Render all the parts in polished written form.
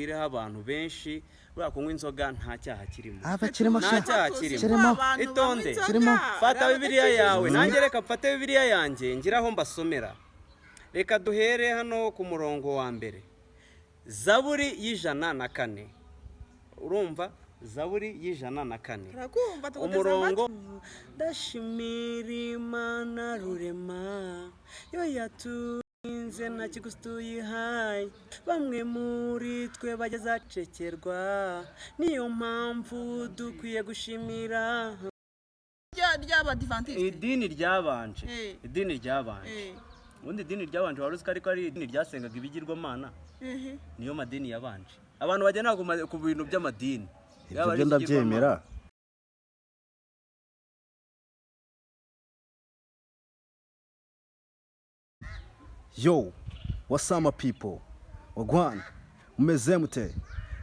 iriho abantu benshi bura kunywa inzoga nta cyaha kirimo kirimo nta cyaha kirimo itonde fata Bibiliya yawe nanjye reka mfate Bibiliya yanjye ngiraho mbasomera reka duhere hano ku murongo wa mbere Zaburi y'104 urumva Zaburi y'104 umurongo ndashimira Imana rurema yo yaturinze na kigustuye hayi bamwe muri twe bagezacekerwa niyo mpamvu dukwiye gushimira idini ryabanje ubundi idini ryabanje wari uziko ariko ari idini ryasengaga ibigirwamana niyo madini yabanje abantu bagena ku bintu by'amadini ibyo ndabyemera yo what's up people wagwan umeze mute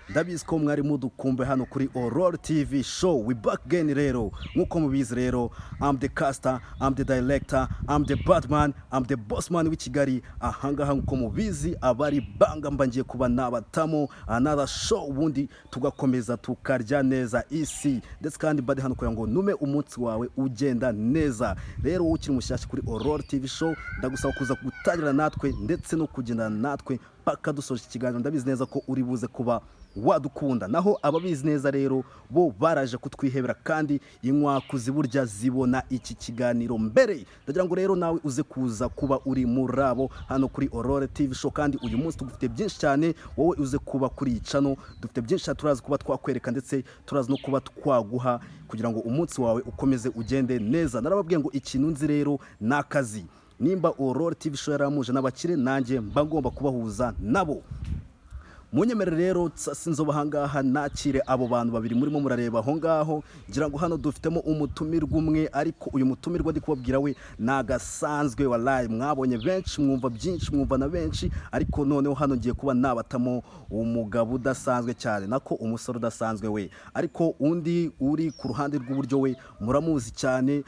ndabizi ko mwari mudukumbe hano kuri Aurora TV show we back again rero nkuko mubizi rero I'm the caster, I'm the director, I'm the Batman, I'm the boss man w'Ikigali ahangaha nkuko mubizi abari banga mbangiye kuba nabatamo another show ubundi tugakomeza tukarya neza isi ndetse kandi bade hano kugira ngo nume umunsi wawe ugenda neza rero ukiri mushyashya kuri Aurora TV show ndagusaba kuza gutangira natwe ndetse no kugenda natwe paka dusoje ikiganiro ndabizi neza ko uri buze kuba wadukunda naho ababizi neza rero bo baraje kutwihebera kandi inkwakuzi burya zibona iki kiganiro mbere ndagira ngo rero nawe uze kuza kuba uri murabo hano kuri Aurora TV show kandi uyu munsi tugufite byinshi cyane wowe uze kuba kuri icano dufite byinshi turazi kuba twakwereka ndetse turazi no kuba twaguha kugira ngo umunsi wawe ukomeze ugende neza narababwiye ngo ikintu nzi rero nakazi nimba Aurora TV show yaramuje n'abakire nanjye mba ngomba kubahuza nabo munyemere rero sinzoba hangaha nakire abo bantu babiri murimo murareba aho ngaho ngira ngo hano dufitemo umutumirwa umwe ariko uyu mutumirwa ndi kubabwira we nagasanzwe wallahi mwabonye benshi mwumva byinshi mwumva na benshi ariko noneho hano ngiye kuba nabatamo umugabo udasanzwe cyane nako umusore udasanzwe we ariko undi uri ku ruhande rw'uburyo we muramuzi cyane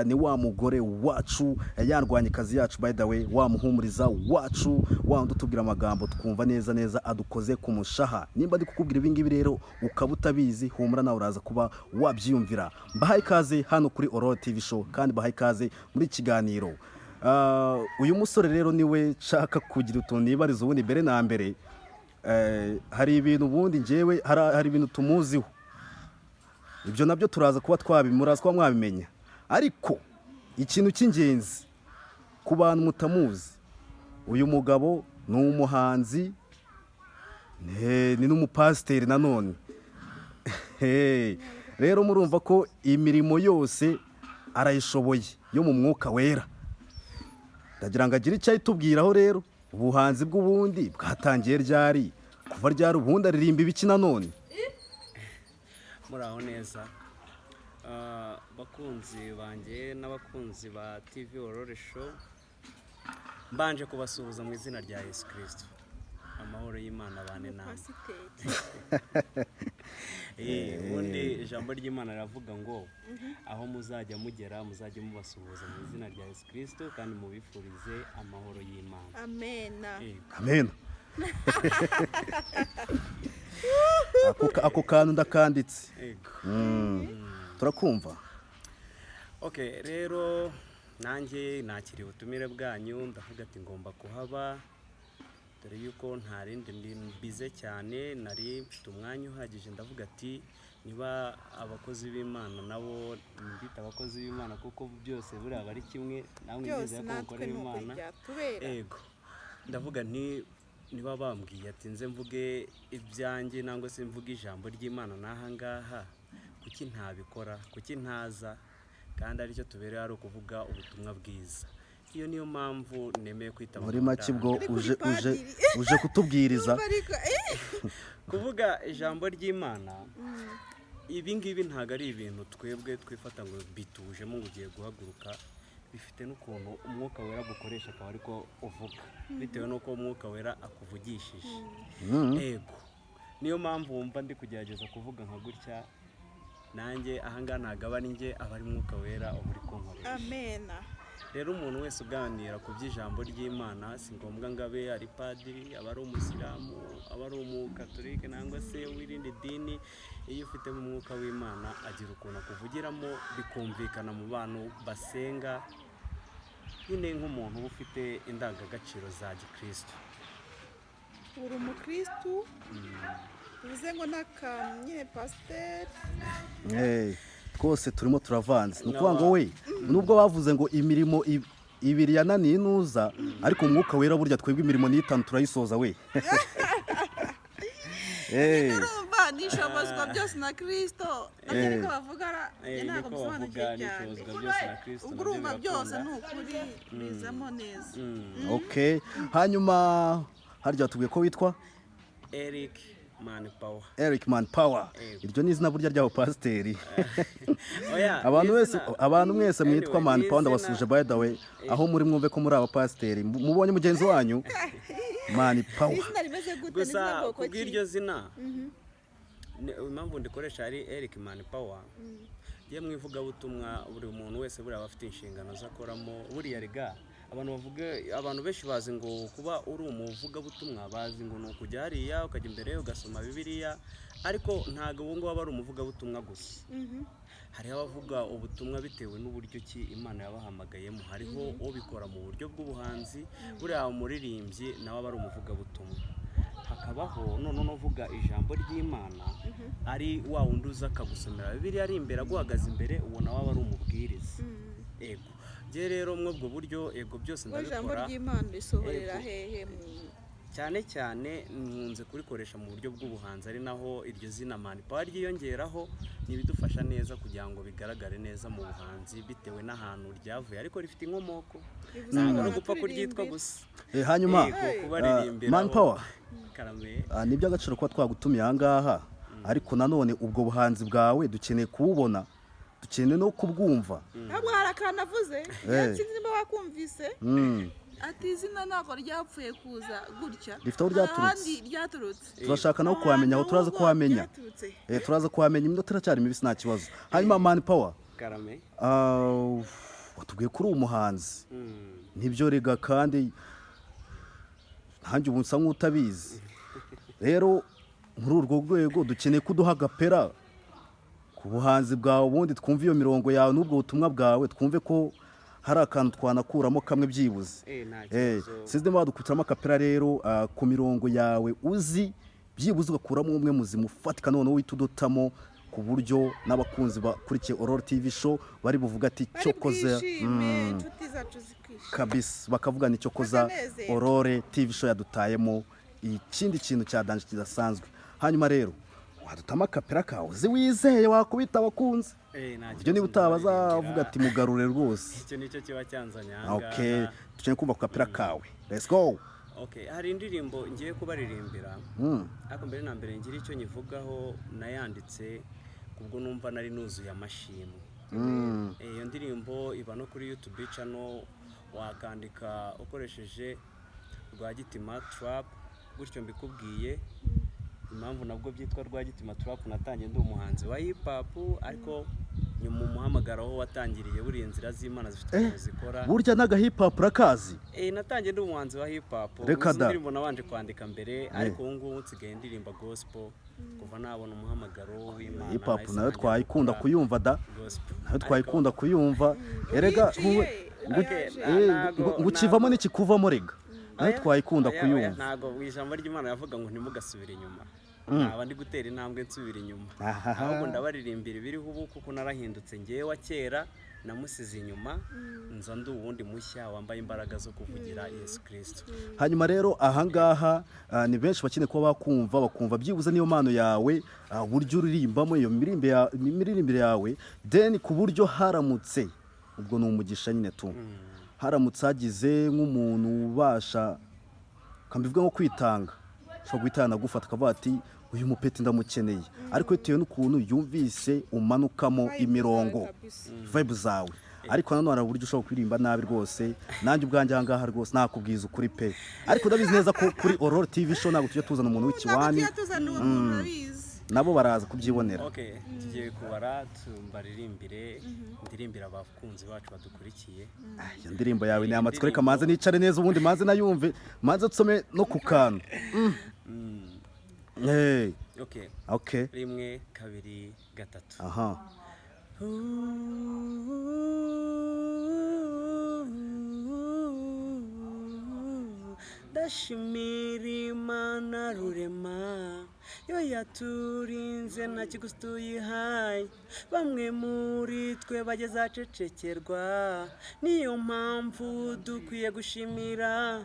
ni wa mugore wacu yarwanye kazi yacu by the way wa muhumuriza wacu wa ndutubwira amagambo twumva neza koze ku mushaha nimba ndi kukubwira ibingibi rero ukaba utabizi humura nawe uraza kuba wabyiyumvira mbahaye ikaze hano kuri Aurora TV show kandi bahaye ikaze muri kiganiro uyu musore rero niwe nshaka kugira utuntu nibariza ubundi mbere na mbere hari ibintu ubundi njyewe hari ibintu tumuziho ibyo nabyo turaza kuba twabimuraza kuba mwabimenya ariko ikintu cy'ingenzi ku bantu mutamuzi uyu mugabo ni umuhanzi ni n'umupasiteri nanone rero murumva ko imirimo yose arayishoboye yo mu mwuka wera ndagira ngo agire icyo ayitubwiraho rero ubuhanzi bw'ubundi bwatangiye ryari kuva ryari ubundi aririmba ibiki nanone muraho neza bakunzi banjye n'abakunzi ba TV Aurora show mbanje kubasuhuza mu izina rya Yesu Kristo amahoro y'Imana bane nawe ubundi ijambo ry'Imana riravuga ngo aho muzajya mugera muzajye mubasuhuza mu izina rya Yesu Kristo kandi mubifurize amahoro y'Imana amen ako kantu ndakanditse turakumva okay rero nanjye nakiriye ubutumire bwanyu ndavuga ati ngomba kuhaba dore yuko nta rindi mbize cyane nari mfite umwanya uhagije ndavuga ati niba abakozi b'Imana nabo mbita abakozi b'Imana kuko byose buriya bari kimwe namwe nizeye ko mukorera Imana yego ndavuga nti niba bambwiye ati nze mvuge ibyanjye nangwa se mvuge ijambo ry'Imana naha ngaha kuki ntabikora kuki ntaza kandi aricyo tubereye ari ukuvuga ubutumwa bwiza iyo niyo mpamvu nemeye kwita muri make bwo uje kutubwiriza kuvuga ijambo ry'Imana ibi ngibi ntago ari ibintu twebwe twifata ngo bitujemo ngo ugiye guhaguruka bifite n'ukuntu umwuka wera gukoresha akaba ariko uvuga bitewe n'uko umwuka wera akuvugishije yego niyo mpamvu wumva ndi kugerageza kuvuga nka gutya nanjye ahangaha nagaba ninjye abari umwuka wera uri kunkoresha amen rero umuntu wese uganira ku by'ijambo ry'Imana si ngombwa ngo abe ari padiri, aba ari umusilamu, aba ari umukatolike nangwa se w'irindi dini. Iyo ufitemo umwuka w'Imana agira ukuntu akuvugiramo bikumvikana mu bantu basenga, nyine nk'umuntu uba ufite indangagaciro za gikristo. uri umukristu bivuze ngo n'akamye pasiteri twose turimo turavanze. Ni ukuvuga ngo we nubwo bavuze ngo imirimo ibiri yananiye inuza, ariko umwuka wera burya twebwe imirimo n'itanu turayisoza we. urumva nishobozwa byose na Kristo nabyo niko bavuga ntabwo bisobanukiye cyane ubwo urumva byose ni ukuri bizamo neza. Okay, hanyuma harya tubwiye ko witwa Eric Manpower. Eric Manpower. Iryo ni izina burya ry'abo pasiteri. Oya, abantu mwese mwitwa Manpower ndabasuje by the way, aho muri mwumve ko muri aba pasiteri mubonye mugenzi wanyu Manpower. Izina rimeze gute? Gusa kubw'iryo zina impamvu ndikoresha ari Eric Manpower. Ye mwivugabutumwa buri muntu wese buri aba afite inshingano zakoramo. Buriya rega abantu benshi bazi ngo kuba uri umuvugabutumwa, bazi ngo ni ukujya hariya ukajya imbere ugasoma Bibiliya, ariko ntabwo ubu ngubu aba ari umuvugabutumwa gusa. Hariho abavuga ubutumwa bitewe n'uburyo ki Imana yabahamagayemo. Hariho ubikora mu buryo bw'ubuhanzi, buriya umuririmbyi nawe aba ari umuvugabutumwa. Hakabaho none uvuga ijambo ry'Imana, ari wa wundi uza akagusomera Bibiliya ari imbere aguhagaze imbere, ubona waba ari umubwiriza. Ego je rero mwebwe buryo ego byose ndabikora. Ijambo ry'Imana risohorera hehe cyane nkunze kurikoresha mu buryo bw'ubuhanzi, ari naho iryo zina Manpower ryiyongeraho. Nibidufasha neza kugira ngo bigaragare neza mu buhanzi bitewe n'ahantu ryavuye, ariko rifite inkomoko, ntabwo ari gupfa kuryitwa gusa. Hanyuma Manpower ni iby'agaciro kuba twagutumiye aha ngaha, ariko nanone ubwo buhanzi bwawe dukeneye kububona, dukeneye no kubwumva. ntabwo hari akantu avuze sinzi niba wakumvise ati izina ntabwo ryapfuye kuza gutya, rifite aho ryaturutse. ryaturutse Turashaka no kuhamenya, aho turaza kuhamenya. Turaza kuhamenya, iminota iracyari mibisi nta kibazo. Hanyuma Manpower watubwiye ko uri umuhanzi. Nibyo rega, kandi ntanjye ubu nsa nk'utabizi. Rero muri urwo rwego dukeneye kuduha agapera ku buhanzi bwawe, ubundi twumve iyo mirongo yawe n'ubwo butumwa bwawe, twumve ko hari akantu twanakuramo kamwe byibuze. Sizde badukutiramo akapera rero ku mirongo yawe uzi byibuze ugakuramo umwe muzima ufatika, none uhita udutamo ku buryo n'abakunzi bakurikiye Aurore TV show bari buvuga ati cyo koza kabisa, bakavuga ni cyo koza Aurore TV show yadutayemo ikindi kintu cya danje kidasanzwe. Hanyuma rero wadutama akapera kawe uzi wizeye wakubita abakunzi. Ibyo niba utabazavuga ati mugarure rwose. Icyo nicyo kiba cyanzanye aha. Okay, dukeneye kumva ku kapera kawe. Let's go. Okay, hari indirimbo ngiye kubaririmbira. Ariko mbere na mbere ngira icyo nyivugaho, nayanditse kubwo numva nari nuzuye amashimwe. Iyo ndirimbo iba no kuri YouTube channel, wakandika ukoresheje Rwagitima Trap, gutyo mbikubwiye. Impamvu nabwo byitwa Rwagitima Trap, natangiye ndi umuhanzi wa hip hop, ariko nyuma umuhamagaraho watangiriye buri inzira z'Imana zifite uko zikora. Burya naga hip hop rakazi. Natangiye ndi umuhanzi wa hip hop. Indirimbo nabanje kwandika mbere, ariko ubu ngubu nsigaye ndirimba gospel kuva nabona umuhamagaro w'Imana. Hip hop nayo twayikunda kuyumva da. Nayo twayikunda kuyumva. Erega ngukivamo n'ikikuvamo rega. Nayo twayikunda kuyumva. Ntago ijambo ry'Imana yavuga ngo ntimugasubire inyuma. Abandi gutera intambwe nsubira inyuma. Ahubwo ndabaririmbira biriho ubu kuko narahindutse ngewe wa kera namusize inyuma, nza ndi uwundi mushya wambaye imbaraga zo kuvugira Yesu Kristo. Hanyuma rero aha ngaha ni benshi bakeneye kuba bakumva byibuze niyo mpano yawe, buryo uririmbamo iyo miririmbire yawe, then ku buryo haramutse, ubwo ni umugisha nyine tu, haramutse hagize nk'umuntu ubasha kambivuga nko kwitanga, ushobora guhitana gufata akavuga ati uyu mupeti ndamukeneye, ariko bitewe n'ukuntu yumvise umanukamo imirongo vibe zawe, ariko nanone hari uburyo ushobora kuririmba nabi rwose. Nanjye ubwanjye aha ngaha rwose nakubwiza ukuri pe, ariko ndabizi neza ko kuri Aurore TV show ntabwo tujya tuzana umuntu w'ikiwani. nabo baraza kubyibonera. Okay, tugiye kubara tumbaririmbire ndirimbira abakunzi bacu badukurikiye. Iyo ndirimbo yawe ni amatsiko, reka manze nicare neza ubundi manze nayumve, manze nsome no ku kantu. Okay. Okay. 1 2 3. Aha. Ndashimira Imana rurema yo yaturinze nta kiguzi tuyihaye, bamwe muri twe bageze acecekerwa, niyo mpamvu dukwiye gushimira.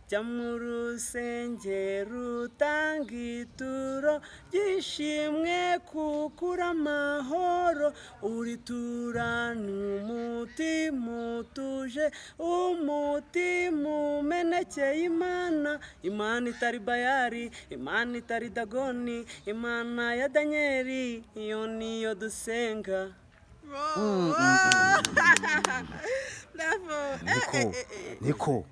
Jya mu rusengero utanga ituro ry'ishimwe kuko uri amahoro, uriturana umutima utuje, umutima umenekeye Imana. Imana itari Bayali, Imana itari Dagoni, Imana ya Danieli, iyo niyo dusenga. Niko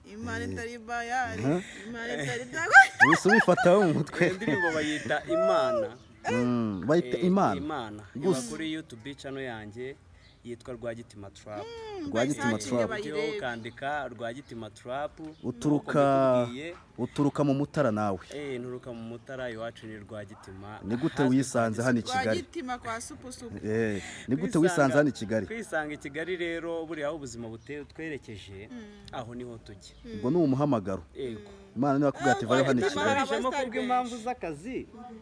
Imana itari Bayali, Imana itari Dagoni. wese ubifata mu mutwe. Indirimbo bayita Imana. Bayita Imana. Iba kuri YouTube channel yanjye yitwa Rwagitima Trap. Rwagitima Trap. Ukandika Rwagitima Trap. Uturuka mu Mutara nawe. Nturuka mu Mutara, iwacu ni Rwagitima. Ni gute wisanze hano i Kigali? Rwagitima kwa supusupu. Ni gute wisanze hano i Kigali? Kwisanga i Kigali rero buriya ubuzima twerekeje aho niho tujya. Ubwo ni umuhamagaro. Yego. Imana niba kubwira ati vayo hano i Kigali.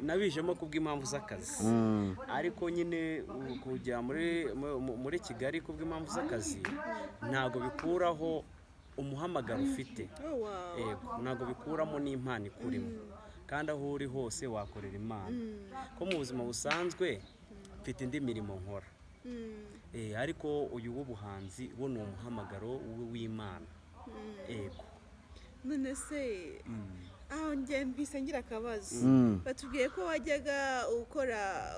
Nabijemo kubw'impamvu z'akazi. Ariko nyine kujya muri Kigali kubw'impamvu z'akazi ntago bikuraho umuhamagaro ufite. Yego, ntago bikuramo n'impano ikurimo. Kandi aho uri hose wakorera Imana. Ko mu buzima busanzwe mfite indi mirimo nkora. Ariko uyu w'ubuhanzi wo ni umuhamagaro w'Imana. Yego. None se aho njye mpise ngira akabazo, batubwiye ko wajyaga ukora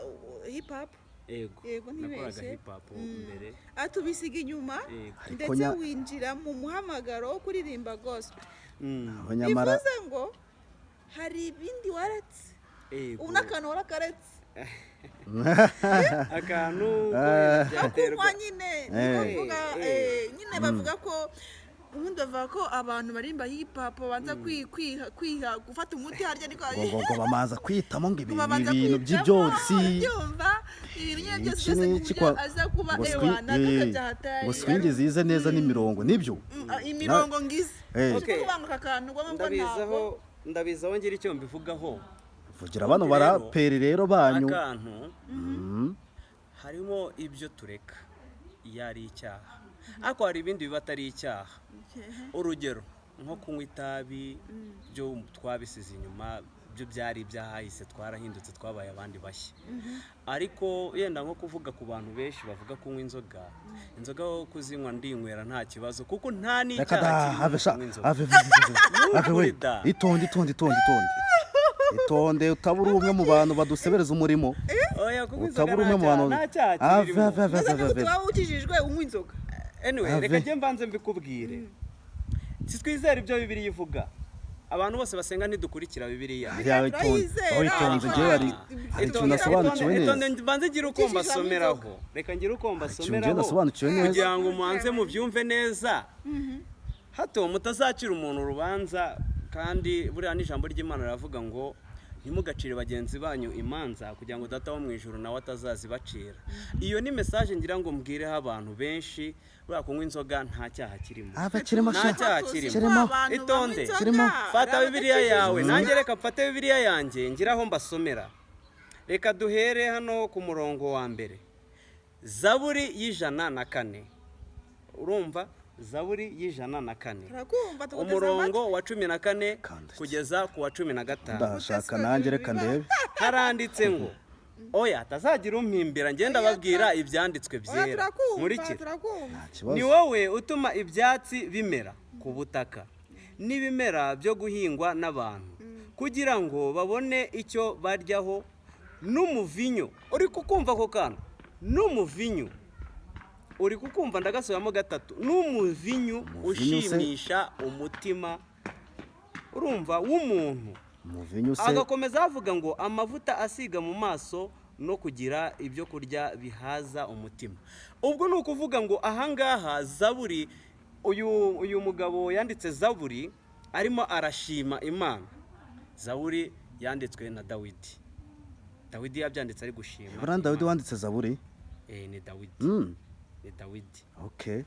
hip hop. Yego, nakoraga hip hop mbere. Atubisiga inyuma ndetse winjira mu muhamagaro wo kuririmba gospel. Bivuze ngo hari ibindi waretse, ubu n'akantu warakaretse. Akantu kunywa nyine bavuga ko ubundi bavuga ko abantu barimba hip hop banza kwiha gufata umuti harya niko ngo bamaza kwitamo ngo ibintu by'ibyotsi byumva ibintu byose aza kuba ewana kakajya ngo swingi zize neza n'imirongo nibyo imirongo ngize kubanguka akantu ngo ndabizaho ngira icyo mbivugaho. Vugira abantu baraperi rero banyu akantu harimo ibyo tureka iyo ari icyaha, ariko hari ibindi biba atari icyaha. Urugero nko kunywa itabi byo twabisize inyuma, byo byari ibyahahise, twarahindutse twabaye abandi bashya. Ariko yenda nko kuvuga ku bantu benshi bavuga kunywa inzoga wo kuzinywa ndinywera nta kibazo kuko nta n'icyaha kirimo. Itonde utabura umwe mu bantu badusebereza umurimo. Utabura umwe mu bantu twawukijijwe unywa inzoga. Anyway, reka njye mbanze mbikubwire. Sitwizera ibyo Bibiliya ivuga. Abantu bose basenga ntidukurikira Bibiliya. Itonde ngewe ari ikintu nasobanukiwe neza. Itonde mbanze ngira uko mbasomeraho. Reka ngira uko mbasomeraho kugira ngo muanze mubyumve neza. Hato mutazacira umuntu urubanza. Kandi buriya n'ijambo ry'Imana riravuga ngo ntimugacire bagenzi banyu imanza kugira ngo data wo mu ijuru nawe atazazibacira. Iyo ni message ngira ngo mbwireho abantu benshi, buriya kunywa inzoga nta cyaha kirimo. Nta cyaha kirimo. Itonde fata Bibiliya yawe, nanjye reka mfate Bibiliya yanjye ngiraho mbasomera. Reka duhere hano ku murongo wa mbere. Zaburi y'104. Urumva? Zaburi y'104 umurongo wa 14 kugeza ku wa 15. Ndashaka nanjye reka ndebe. Haranditse ngo oya tazagira umpimbira ngenda babwira ibyanditswe byera muri ki. Ni wowe utuma ibyatsi bimera ku butaka n'ibimera byo guhingwa n'abantu kugira ngo babone icyo baryaho, n'umuvinyo. Uri kukumva ko kana n'umuvinyo uri kukumva ndagasubiramo gatatu, n'umuvinyu ushimisha umutima urumva w'umuntu umuvinyu se agakomeza avuga ngo amavuta asiga mu maso no kugira ibyo kurya bihaza umutima. Ubwo ni ukuvuga ngo ahangaha Zaburi, uyu mugabo yanditse Zaburi arimo arashima Imana. Zaburi yanditswe na Dawidi. Dawidi yabyanditse ari gushima. Bwana Dawidi wanditse Zaburi? Ni Dawidi. Ni Dawidi. Okay.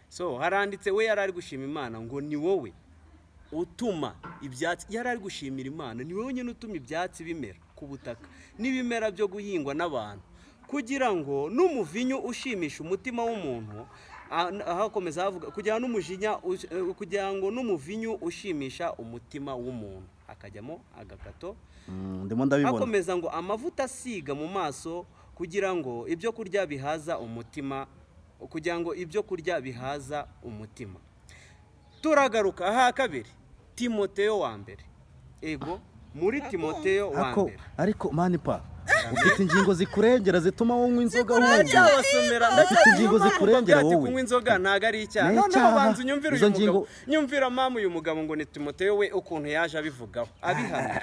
So haranditse we yari ari gushima Imana ngo ni wowe utuma ibyatsi, yari ari gushimira Imana, ni wowe nyine utuma ibyatsi bimera ku butaka n'ibimera byo guhingwa n'abantu, kugira ngo n'umuvinyu ushimisha umutima w'umuntu. Ahakomeza havuga kugira ngo n'umuvinyu ushimisha umutima w'umuntu, akajyamo agakato. Ndimo ndabibona. Akomeza ngo amavuta asiga mu maso kugira ngo ibyo kurya bihaza umutima, kugira ngo ibyo kurya bihaza umutima. Turagaruka aha kabiri, Timoteyo wa mbere. Ego muri Timoteyo wa mbere. Ariko manipa ufite ingingo zikurengera zituma wowe inzoga wowe. Ufite ingingo zikurengera wowe. Kunywa inzoga ntago ari icyaha. Noneho banza unyumvira uyu mugabo. Nyumvira mama uyu mugabo ngo ni Timoteyo we ukuntu yaje abivugaho. Abihamya.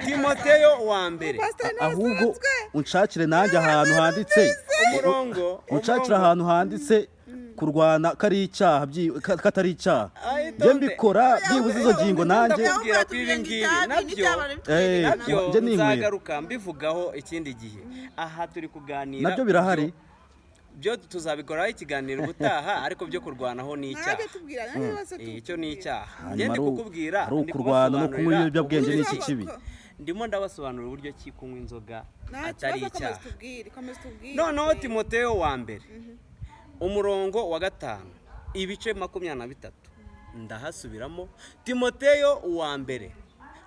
Timoteyo wa mbere. Ahubwo unshakire nanjye ahantu handitse umurongo. Unshakire ahantu handitse kurwana kari icyaha katari icyaha. Je mbikora byibuze izo ngingo nanjye kubwira kuri ibi ngibi nabyo nzagaruka mbivugaho ikindi gihe. Aha turi kuganira nabyo birahari, byo tuzabikoraho ikiganiro ubutaha, ariko byo kurwanaho ni icyaha. Icyo ni icyaha. Ngende kukubwira ari ukurwana no kunywa ibiyobyabwenge n'iki kibi. Ndimo ndabasobanurira uburyo ki kunywa inzoga atari icyaha. Noneho Timoteyo wa mbere umurongo wa 5 ibice 23 ndahasubiramo. Timoteyo wa mbere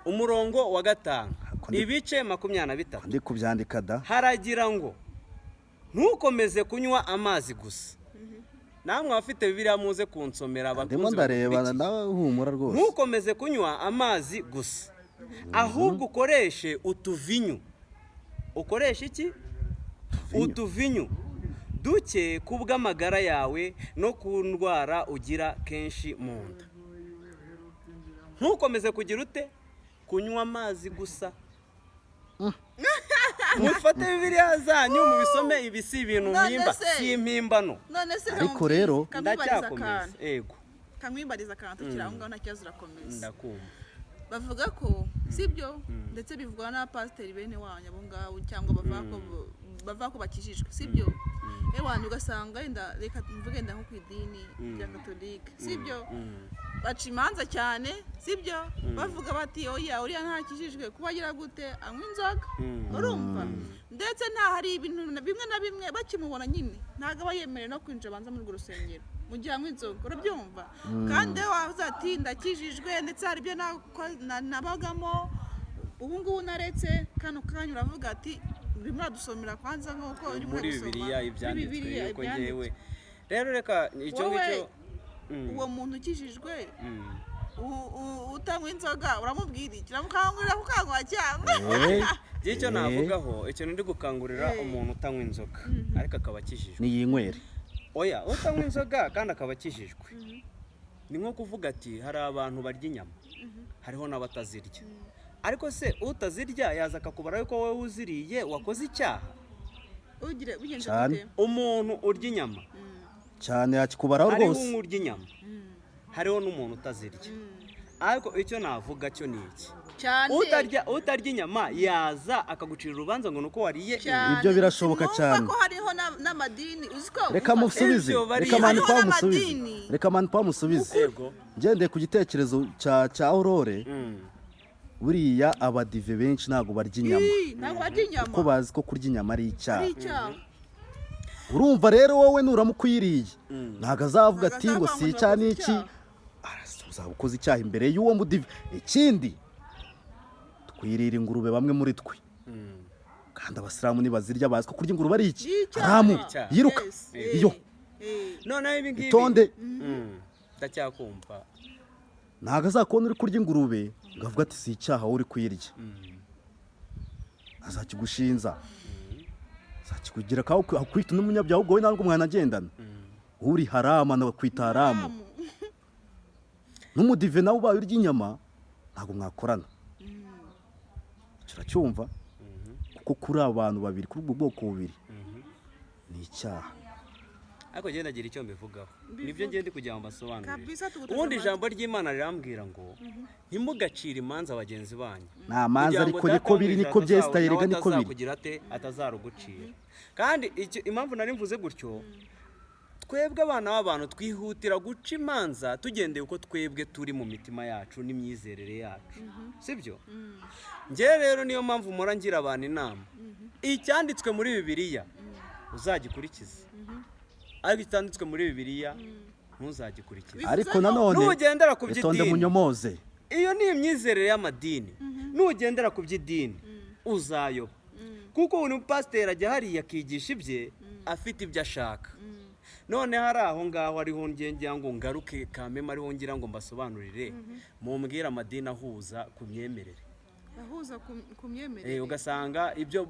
umurongo wa 5 ibice 23 ndi kubyandika da. Haragira ngo ntukomeze kunywa amazi gusa. Namwe abafite Bibiliya muze kunsomera abakunzi. Ndimo ndareba nawe humura rwose. Ntukomeze kunywa amazi gusa, ahubwo ukoreshe utuvinyu. Ukoresha iki? Utuvinyu duke kubw'amagara yawe no ku ndwara ugira kenshi mu nda. Ntukomeze kugira ute? Kunywa amazi gusa. Mufate Bibiliya zanyu mubisome, ibi si ibintu mpimba, si impimbano. Ariko rero ndacyakomeza. Ego. Kamwimbariza akantu tukira aho ngaho nta kibazo urakomeza. Ndakumva. Bavuga ko sibyo, ndetse bivugwa na pasiteri bene wanyu abo ngabo cyangwa bava ko bakijijwe sibyo. Ewanyu ugasanga wenda reka mvuge nda nko ku idini rya Katolika sibyo, baca imanza cyane sibyo, bavuga bati oya uriya ntakijijwe kubagira gute anywa inzoga. Urumva ndetse nta hari ibintu bimwe na bimwe bakimubona nyine ntago aba yemerewe no kwinjira banza muri urwo rusengero mu gihe anywa inzoga. Urabyumva? Kandi wavuze ati ndakijijwe ndetse hari ibyo nabagamo ubu ngubu naretse kano kanya uravuga ati urimo uradusomera kwanza nk'uko urimo muri urasoma Bibiliya ibyanditswe yuko ngewe rero reka icyo ngicyo. Uwo muntu ukijijwe utanywa inzoga uramubwira iki? Uramukangurira kukanywa cyangwa icyo navugaho ikintu ndi gukangurira umuntu utanywa inzoga ariko akaba akijijwe ni yinywere. Oya utanywa inzoga kandi akaba akijijwe ni nko kuvuga ati hari abantu barya inyama hariho n'abatazirya. Ariko se utazirya yaza akakubara yuko wowe uziriye wakoze icyaha. Umuntu urya inyama cyane yakikubaraho rwose. Hariho urya inyama hariho n'umuntu utazirya. Ariko icyo navuga cyo ni iki? Utarya inyama yaza akagucira urubanza ngo nuko wariye. Ibyo birashoboka cyane. Ko hariho n'amadini uziko. Reka musubize. Reka mani pa musubize. Ngendeye ku gitekerezo cya Aurore. Buriya abadive benshi ntago barya inyama. Kuko bazi ko kurya inyama ari icyaha. Urumva rero wowe nuramukuyiriye ntago azavuga ati ngo si icyaha n'iki. Uzabukoze icyaha imbere y'uwo mudive. Ikindi twirira ingurube bamwe muri twe. Kandi abasilamu nibazirya bazi ko kurya ingurube ari iki? Haramu. Yiruka. Iyo. Noneho ibi ngibi. Itonde. Ndacyakumva. Ntago azakubona uri kurya ingurube ngavuga ati si icyaha uri kuyirya. Azakigushinza. Azakikugira kaho kwita n'umunyabyaha ubwo we ntabwo mwana agendana. Uri harama na kwita haramu. N'umudive nawe ubaye urya inyama ntabwo mwakorana. turacyumva kuko kuri abantu babiri kuri ubwo bwoko bubiri ni icyaha. ariko ngenda agira icyo mbivugaho nibyo ngende kugira ngo mbasobanurire. Kabisa tuguteze ubundi amatwi. ijambo ry'Imana rirambwira ngo ntimugacire imanza bagenzi banyu, nta manza ariko niko biri niko byesitaye rega niko biri kugira ate atazarugucira. kandi impamvu nari mvuze gutyo, twebwe abana b'abantu twihutira guca imanza tugendeye uko twebwe turi mu mitima yacu n'imyizerere yacu, sibyo? njye rero niyo mpamvu mpora ngira abantu inama, icyanditswe muri Bibiliya uzagikurikiza, ariko itanditswe muri Bibiliya ntuzagikurikiza. ariko nanone nugendera ku itonde by'idini, munyomoze, iyo ni imyizerere y'amadini, nugendera ku by'idini uzayoba, kuko buri mupasiteri ajya hariya akigisha ibye afite ibyo ashaka. none hari aho ngaho ariho ngira ngo ngaruke kamema, ariho ngira ngo mbasobanurire, mumbwire amadini ahuza ku myemerere. ahuza ku myemerere, ugasanga ibyo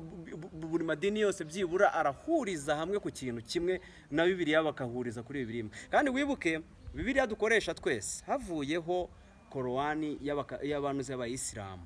buri madini yose byibura arahuriza hamwe ku kintu kimwe, na Bibiliya bakahuriza kuri Bibiliya. kandi wibuke Bibiliya dukoresha twese havuyeho korowani y'abantu z'abayisilamu,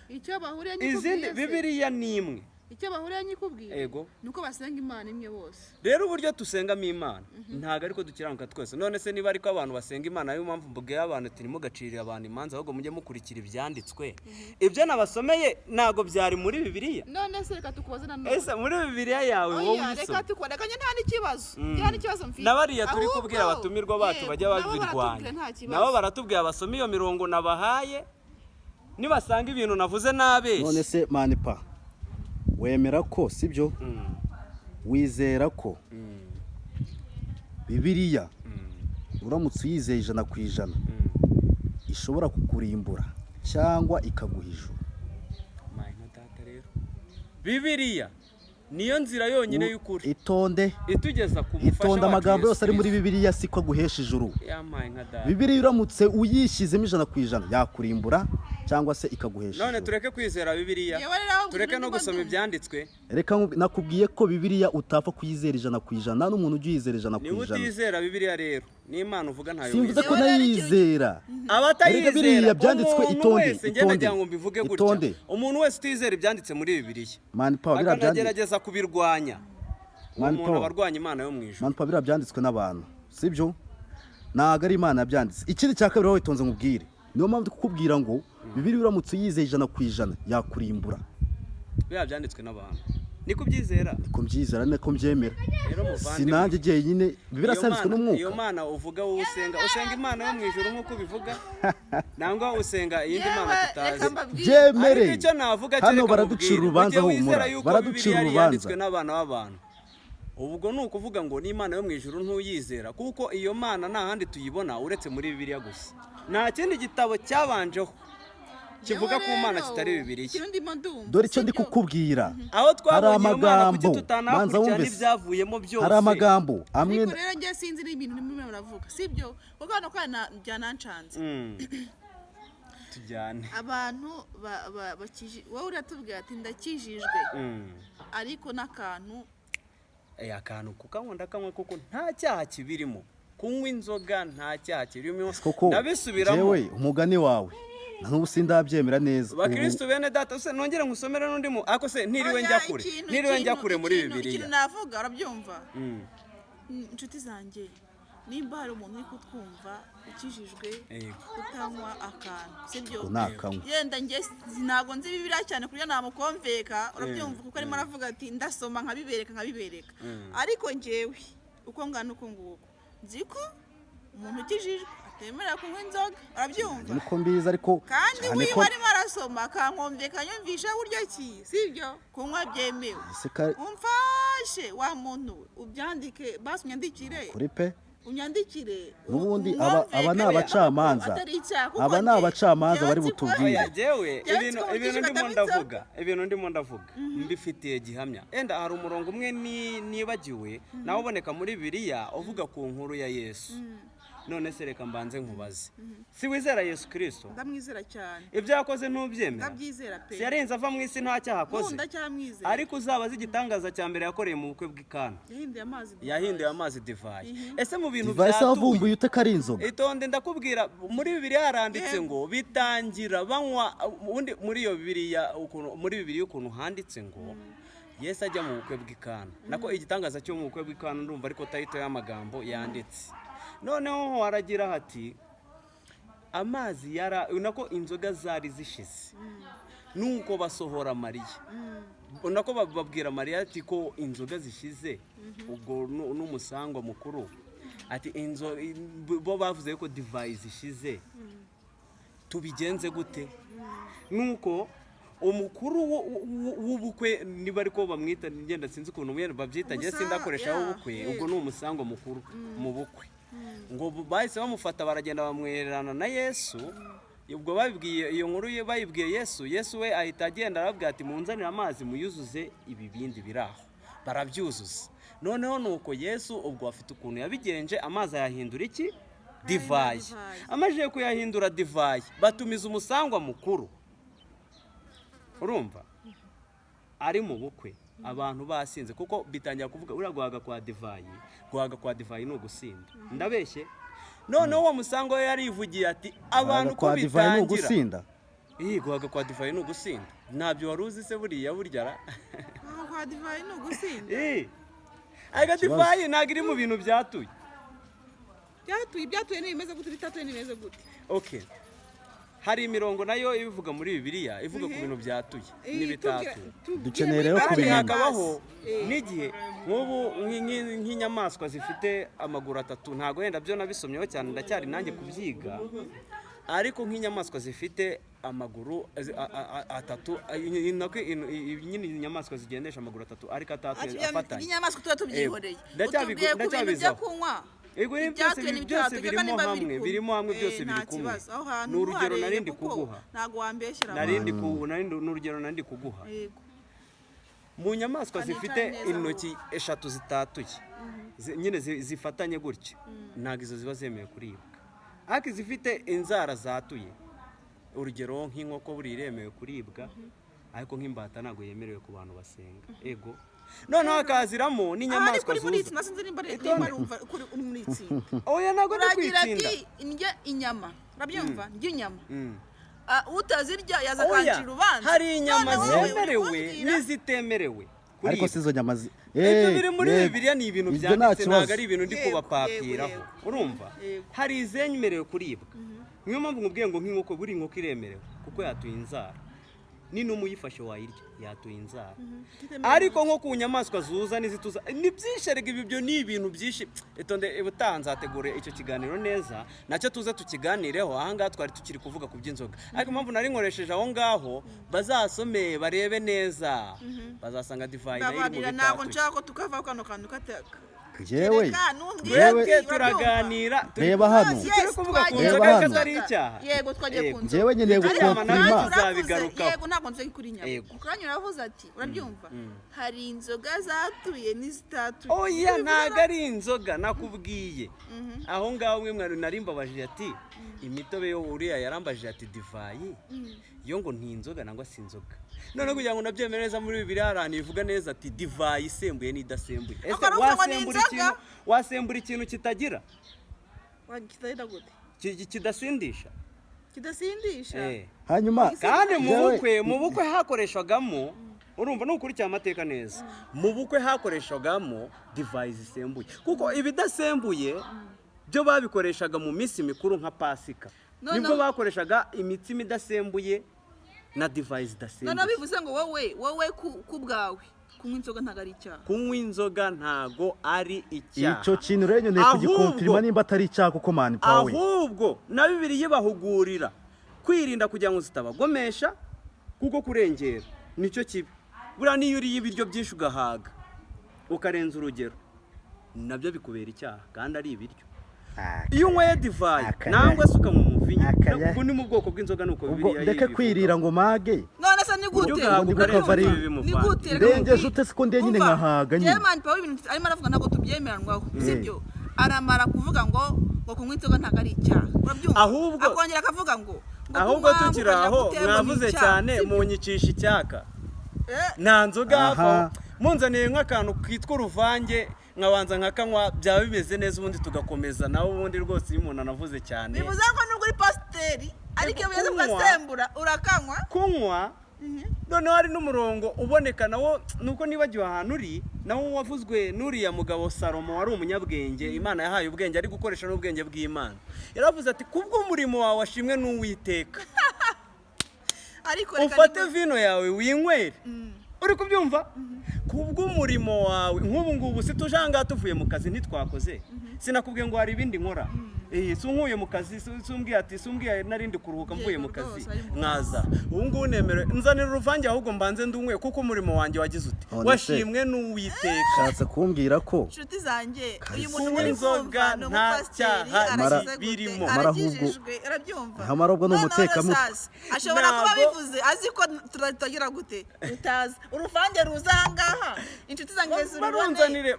icyo bahuriye izindi Bibiliya ni imwe. icyo bahuriye nyikubwira Ego. nuko basenga Imana imwe bose. rero uburyo dusengamo Imana ntago ariko dukiranuka twese. none se niba ariko abantu basenga Imana, niyo mpamvu mbwiye abantu ati ntimugacirire abantu imanza, ahubwo mujye mukurikira ibyanditswe. ibyo nabasomeye ntago byari muri Bibiliya. none se reka tukubaze na none, ese muri Bibiliya yawe wowe oya reka wisoma tukubona kanya nta n'ikibazo, nta n'ikibazo mfite. n'abariya turi Ahubwo, kubwira abatumirwa bacu bajya yego, nabo babirwanya, baratubwira nta kibazo. nabo baratubwira basome iyo mirongo nabahaye, nibasanga ibintu navuze nabeshye. none se manipa wemera ko sibyo, wizera ko Bibiliya uramutse uyizeye 100% ishobora kukurimbura cyangwa ikaguha ijuru? Bibiliya niyo nzira yonyine y'ukuri itonde itugeza ku mufasha itonde, amagambo wacu yose ari muri Bibiliya siko aguhesha ijuru. Yamaye nka data. Bibiliya uramutse uyishyizemo 100% yakurimbura cyangwa se ikaguhesha none ijuru. tureke kwizera Bibiliya, Yewe rero tureke no ndimo gusoma ndumva. ibyanditswe. reka nakubwiye ko Bibiliya utapfa kuyizera 100%, nta n'umuntu ujya uyizera niba 100%. utizera Bibiliya rero n'Imana uvuga ntayo simvuze wizera. ko nayizera. abatayizera Biriya byanditswe umuntu itonde, wese ngenda itonde, nagira ngo mbivuge itonde. gutya, umuntu wese utizera ibyanditse muri Bibiliya Man power biriya byanditswe, akanagerageza kubirwanya, Man umuntu power. abarwanya Imana yo mu ijuru. man power biriya byanditswe n'abantu sibyo, ntago ari Imana yabyanditse. Ikindi cya kabiri wowe itonze nkubwire, niyo mpamvu kukubwira ngo Bibiliya uramutse uyizeye 100% yakurimbura. Biriya byanditswe n'abantu niko byizera, Niko mbyizera niko mbyemera, rero muvandimwe, sinanjye jyenyine. Bibiliya sanditswe iyo n'umwuka. Mana uvuga wowe usenga Imana yo mu ijuru nk'uko bivuga, nangwa usenga iyindi Mana tutazi. Byemere. Ariko icyo navuga Hano kereka baraducira mubwire, urubanza ujye wizera humura, yuko baraducira Bibiliya urubanza. yanditswe n'abana b'abantu. ubwo ni ukuvuga ngo n'Imana yo mu ijuru ntuyizera, kuko iyo Mana nta handi tuyibona uretse muri Bibiliya gusa. Nta kindi gitabo cyabanjeho kivuga ku Mana kitari Bibiliya. Dore icyo ndi kukubwira, aho hari twabonye iyo Mana kuki amagambo manza tutanakurikirana wumvise, ibyavuyemo byose. hari amagambo amwe ariko rero njye sinzi n'ibintu nimwe muravuga, sibyo? kuko hano kana byanancanze. tujyane abantu wowe uratubwira ati ndakijijwe, ariko n'akantu akantu kukanywa kamwe kuko nta cyaha kibirimo. kunywa inzoga nta cyaha kirimo. koko ndabisubiramo, jewe umugani wawe n'ubu sindabyemera neza. bakristo bene data, se nongere ngusomere n'undi mu ako se ntiriwe njya kure muri Bibiliya. ikintu navuga urabyumva. inshuti zanjye, nimba hari umuntu uri kutwumva ukijijwe utanywa akantu, sibyo? yenda njye ntabwo nzi Bibiliya cyane kurya namukomveka, urabyumva, kuko arimo aravuga ati ndasoma nkabibereka. ariko njyewe uko ngana uko nguko nzi ko umuntu ukijijwe atemerera kunywa inzoga, urabyumva. niko mbizi, ariko kandi wiwe arimo arasoma akankomveka nyumvisha buryo ki, sibyo? kunywa byemewe. umfashe wa muntu we ubyandike, basi unyandikire kuri pe unyandikire. n'ubundi aba ni abacamanza, aba ni abacamanza bari butubwire. ibintu ndimo ndavuga mbifitiye gihamya. enda hari umurongo umwe nibagiwe nawe uboneka muri Bibiliya uvuga ku nkuru ya Yesu. none se reka mbanze nkubaze si wizera Yesu Kristo ndamwizera cyane ibyo yakoze ntubyemera ndabyizera pe si yarenze ava mu isi nta cyaha akoze ndacyamwizera ariko uzabaza igitangaza cya mbere yakoreye mu bukwe bw'Ikana yahinduye amazi divayi ese mu bintu byatuye ute kari inzoga itonde ndakubwira muri Bibiliya haranditse ngo bitangira banywa muri iyo Bibiliya ukuntu handitse ngo Yesu ajya mu bukwe bw'Ikana nako igitangaza cyo mu bukwe bw'Ikana ndumva ariko tayito y'amagambo yanditse noneho haragira hati amazi nako inzoga zari zishize nuko basohora Mariya nako babwira Mariya ati ko inzoga zishize ubwo n'umusangwa mukuru ati bo bavuze ko divayi zishize tubigenze gute nuko umukuru w'ubukwe niba ariko bamwita ngenda sinzi ukuntu babyita ngiye sindakoresha ubukwe ubwo ni umusangwa mukuru mu bukwe ngo bahise bamufata baragenda bamwererana na Yesu ubwo babibwiye iyo nkuru bayibwiye Yesu we ahita agenda arabwira ati munzanire amazi muyuzuze ibibindi biraho barabyuzuza noneho nuko Yesu ubwo afite ukuntu yabigenje amazi ayahindura iki divayi amajije kuyahindura divayi batumiza umusangwa mukuru urumva ari mu bukwe abantu basinze kuko bitangira kuvuga uriya guhaga kwa divayi ni ugusinda ndabeshye noneho uwo musangwa we yarivugiye ati abantu ko bitangira guhaga kwa divayi ni ugusinda ntabyo wari uzi se buriya burya kwa divayi ni ugusinda aga divayi ntabwo iri mu bintu byatuye ibyatuye n'ibimeze gute bitatuye n'ibimeze gute okay hari imirongo nayo ibivuga muri Bibiliya ivuga ku bintu byatuye n'ibitatuye dukeneye rero kubimenya hakabaho n'igihe nk'ubu nk'inyamaswa zifite amaguru atatu ntago yenda byo nabisomyeho cyane ndacyari nanjye kubyiga ariko nk'inyamaswa zifite amaguru atatu nyine inyamaswa zigendesha amaguru atatu ariko atatu afatanye inyamaswa tuba tubyihoreye ndacyabizaho ego byose birimo hamwe byose biri kumwe ni urugero narindi kuguha ntago wambeshyera n'urugero narindi kuguha mu nyamaswa zifite intoki eshatu zitatuye nyine zifatanye gutya ntabwo izo ziba zemewe kuribwa ariko izifite inzara zatuye urugero nk'inkoko buri iremewe kuribwa ariko nk'imbata ntabwo yemerewe ku bantu basenga ego noneho hakaziramo n'inyamaswa zuza oya ntabwo ari kwitsinda indya inyama urabyumva ndya inyama utazirya yaza akancira urubanza hari inyama zemerewe n'izitemerewe ariko si izo nyama ibyo biri muri Bibiliya ni ibintu byanditse ntabwo ari ibintu ndi kubapapiraho urumva hari izemerewe kuribwa niyo mpamvu nkubwiye ngo nk'inkoko buri nkoko iremerewe kuko yatuye inzara n'inuma uyifashe wayirya yatuye inzara ariko nko ku nyamaswa zuza n'izituza ni byinshi ariko ibyo ni ibintu byinshi itonde utanzategure icyo kiganiro neza nacyo tuze tukiganireho ahangaha twari tukiri kuvuga ku by'inzoga ariko impamvu nari nkoresheje aho ngaho bazasome barebe neza bazasanga divayi nayo iri mu bitatu ntabwo nshaka ko tukava kano kantu kataka yewe turaganira reba hano turi kuvuga ku nzoga katari icyaha yego twagiye ku nzoga yewe nyine gukonfirima yego ntabwo nzi kuri nyabo ukanya uravuze ati urabyumva hari inzoga zatuye n'izitatuye oya ntabwo ari inzoga nakubwiye aho ngaho umwe narimbabaje ati imitobe yo uriya yarambajije ati divayi yo ngo nti inzoga nangwa si inzoga none kugira ngo nabyemere neza muri Bibiliya harani bivuga neza ati divayi isembuye n'idasembuye ese wasembura ikintu kitagira kitagira gute kidasindisha hanyuma kandi mu bukwe hakoreshwagamo urumva nukurikira amateka neza mu bukwe hakoreshwagamo divayi zisembuye kuko ibidasembuye byo babikoreshaga mu minsi mikuru nka Pasika nibwo bakoreshaga imitsima idasembuye na divayi zidasembuye none bivuze ngo wowe ku bwawe kunywa inzoga ntago ari icyaha kunywa inzoga ntago ari icyaha icyo kintu rero nyine kugikonfirima nimba atari icyaha kuko mani pawe ahubwo na Bibiliya bahugurira kwirinda kugira ngo zitabagomesha kuko kurengera nicyo kibi buriya niyo uriye ibiryo byinshi ugahaga ukarenza urugero nabyo bikubera icyaha kandi ari ibiryo iyo unyweye divayi nangwa se ukanywa umuvinyo kuko ni mu bwoko bw'inzoga nuko Bibiliya ndeke kwirira ngo mage none se ni gute ndengeje ute siko ndiye nyine nkahaga nyine German Paul ibintu arimo aravuga ntabwo tubyemeranwaho sibyo aramara kuvuga ngo kunywa inzoga ntabwo ari icyaha urabyumva Ahubwo- akongera akavuga ngo ahubwo kunywa tukiri kukajya aho guterwa mwavuze n'icyaha, cyane sibyo? munyicisha icyaka Eh, nta nzoga Aha. hafaho munzaniye nk'akantu kitwa uruvange nkabanza nkakanywa byaba bimeze neza ubundi tugakomeza nawe ubundi rwose iyo umuntu anavuze cyane bivuze ngo nubwo uri pasiteri ariko iyo ugeze kunywa- ugasembura urakanywa kunywa noneho hari n'umurongo uboneka nawo nuko nibagiwe ahantu uri nawo wavuzwe n'uriya mugabo Salomo wari umunyabwenge Imana yahaye ubwenge ari gukoresha n'ubwenge bw'Imana yaravuze ati kubw'umurimo wawe washimwe n'Uwiteka ariko reka ufate niba- vino yawe winywere uri kubyumva kubw'umurimo wawe nk'ubu ngubu si tuje ahangaha tuvuye mu kazi ntitwakoze sinakubwiye ngo hari ibindi nkora si unkuye mu kazi sumbwiye ati sumbwiye narindi kuruhuka mvuye mu kazi rwose, ari mu mwaza ubu ngubu nemerewe nzanira uruvange ahubwo mbanze ndunyweye kuko umurimo wanjye wagize ute None se- washimwe n'Uwiteka Ushatse kumbwira ko inshuti zanjye uyu muntu kunywa muri inzoga kumva ni nta umupasiteri cyaha arashyize birimo. gute Mara ahubwo- arakijijwe arabyumva Nyamara ubwo ni Noneho umutekamutwe. sasa, ashobora kuba Ntabwo- bivuze azi ko tutagira gute tutazi uruvange ruza ahangaha inshuti zanjye zirubone barunzanire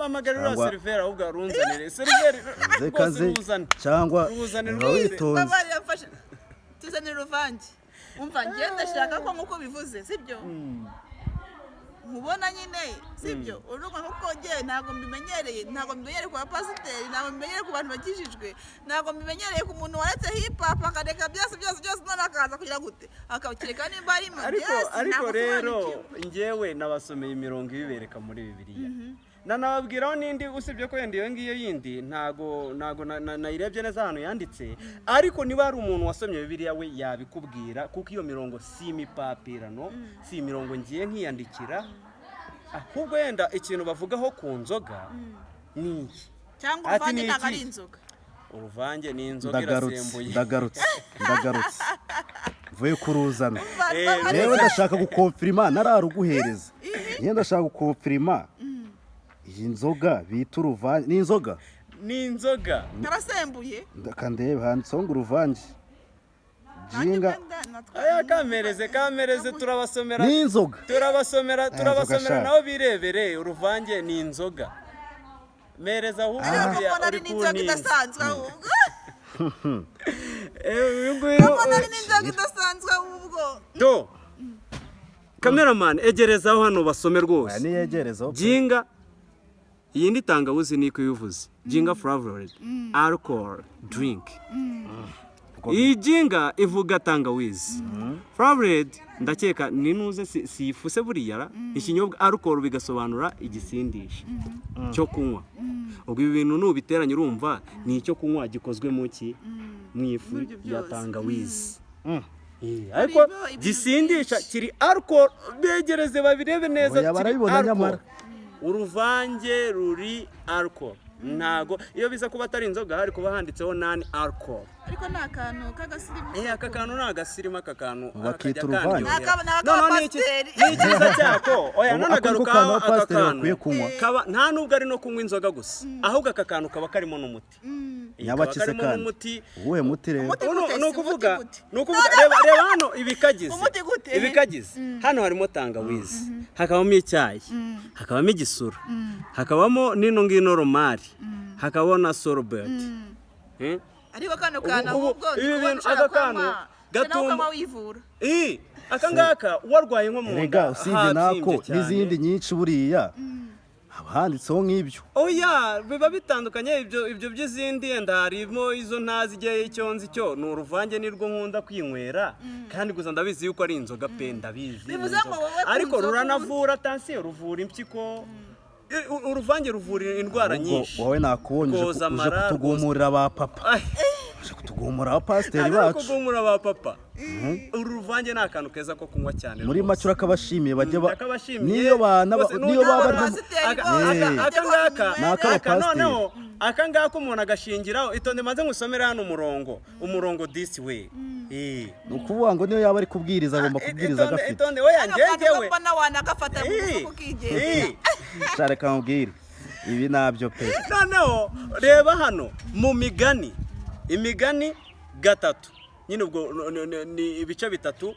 amagarira Cyangwa- seriveri ahubwo arunzanire seriveri rwose kaze ruzane cyangwa Ruzanira uba rwose. witonze babari yafashe tuzanire uruvange umva njye ndashaka ko nk'uko bivuze sibyo mubona nyine sibyo urumva kuko njye ntabwo mbimenyereye ku bapasiteri ntabwo mbimenyereye ku bantu bakijijwe ntabwo mbimenyereye ku muntu waretse hip hop akareka byose none akaza kugira gute akakireka nimba ari mu ariko rero njyewe nabasomeye imirongo ibibereka muri Bibiliya nanababwiraho n'indi usibye ko yenda iyo ngiyo yindi ntago nayirebye neza ahantu yanditse ariko niba hari umuntu wasomye Bibiliya we yabikubwira kuko iyo mirongo si imipapirano si imirongo ngiye nkiyandikira ahubwo yenda ikintu bavugaho ku nzoga ni iki cyangwa Ati uruvange ni ntabwo iki? ari inzoga uruvange ni inzoga irasembuye ndagarutse mvuye kuruzana Eh, rero ndashaka gukonfirima nararuguhereza njye ndashaka gukonfirima iyi nzoga bita uruvange ni inzoga ni inzoga karasembuye ndakandeba handitseho ngo uruvange jinga aya kamereze turabasomera ni inzoga turabasomera shaka. nabo birebere uruvange ni inzoga mereza ahubwo uriya mbona ari uri n'inzoga kuninza idasanzwe ahubwo uyu nguyu mbona ari n'inzoga idasanzwe ahubwo do cameraman egerezaho hano basome aya rwose niyegerezaho jinga iyi ndi tangawizi niko yuvuze jinga flavored alcohol drink iyi jinga ivuga tangawizi flavored ndakeka ninuze sifuse buriya ikinyobwa alcohol bigasobanura igisindisha cyo kunywa ubwo ibi bintu nubiteranye urumva ni icyo kunywa gikozwe mu ki mu ifu ya tangawizi ariko gisindisha kiri alcohol begereze babirebe neza Oya, barabibona nyamara. uruvange ruri alcohol ntago iyo biza kuba atari inzoga hari kuba handitseho non alcohol ariko ni akantu k'agasirimu aka kantu ni agasirimu aka kantu Bakita akajya uruvange. kandyohera. Ni aka Noneho ni iki- pasiteri. ni icyiza cyako oya Ubu none ako niko agaruka kantu aka abapasiteri kantu bakwiye kunywa. kaba nta nubwo ari no kunywa inzoga gusa ahubwo aka kantu kaba karimo n'umuti Nyabaki se karimo kandi n'umuti uwuhe muti rero Umuti uno gute? ni ukuvuga Umuti gute? ni ukuvuga reba hano ibikagize Umuti gute? ibikagize hano harimo tangawizi hakabamo icyayi hakabamo igisura hakabamo n'ino ngino romari hakabamo na sorobeti ariko kano kantu Ubu- ahubwo ibi ni kuba bintu, ushaka aka kantu kwanywa gatuma- ukanywa wivura aka ngaka warwaye nko mu rega nda usibye nako habyimbye cyane. n'izindi nyinshi buriya haba handitseho nk'ibyo oya biba bitandukanye ibyo by'izindi yenda harimo izo ntazi igihe icyo nzi cyo ni uruvange nirwo nkunda kwinywera kandi gusa ndabizi yuko ari inzoga pe ndabizi ni Bivuze ngo inzoga. wowe ku ariko nzoga ruranavura tansiyo ruvura impyiko uruvange ruvura indwara ubwo nyinshi wowe nakubonye uje Koza uje amara, kutugumurira ba papa Ay, uje kutugumura abapasiteri ari bacu ukugumura ba papa uru ruvange ni akantu keza ko kunywa cyane muri rwose. make urakabashimiye bajye ba Ndakabashimiye. niyo bana Rwose niyo baba bari mu- Abapasiteri Aka- bose aka- Eh. aka ngaka Ni ak'abapasiteri. noneho aka ngaka umuntu agashingiraho itonde maze ngusomere hano umurongo this way ni ukuvuga ngo niyo yaba ari kubwiriza agomba kubwiriza agafite itonde oya kano kantu ngewe gapfa wanagafata mu mufuka ukigenda share kamubwire ibi nabyo pe noneho reba hano mu imigani gatatu nyine ubwo ni ibice bitatu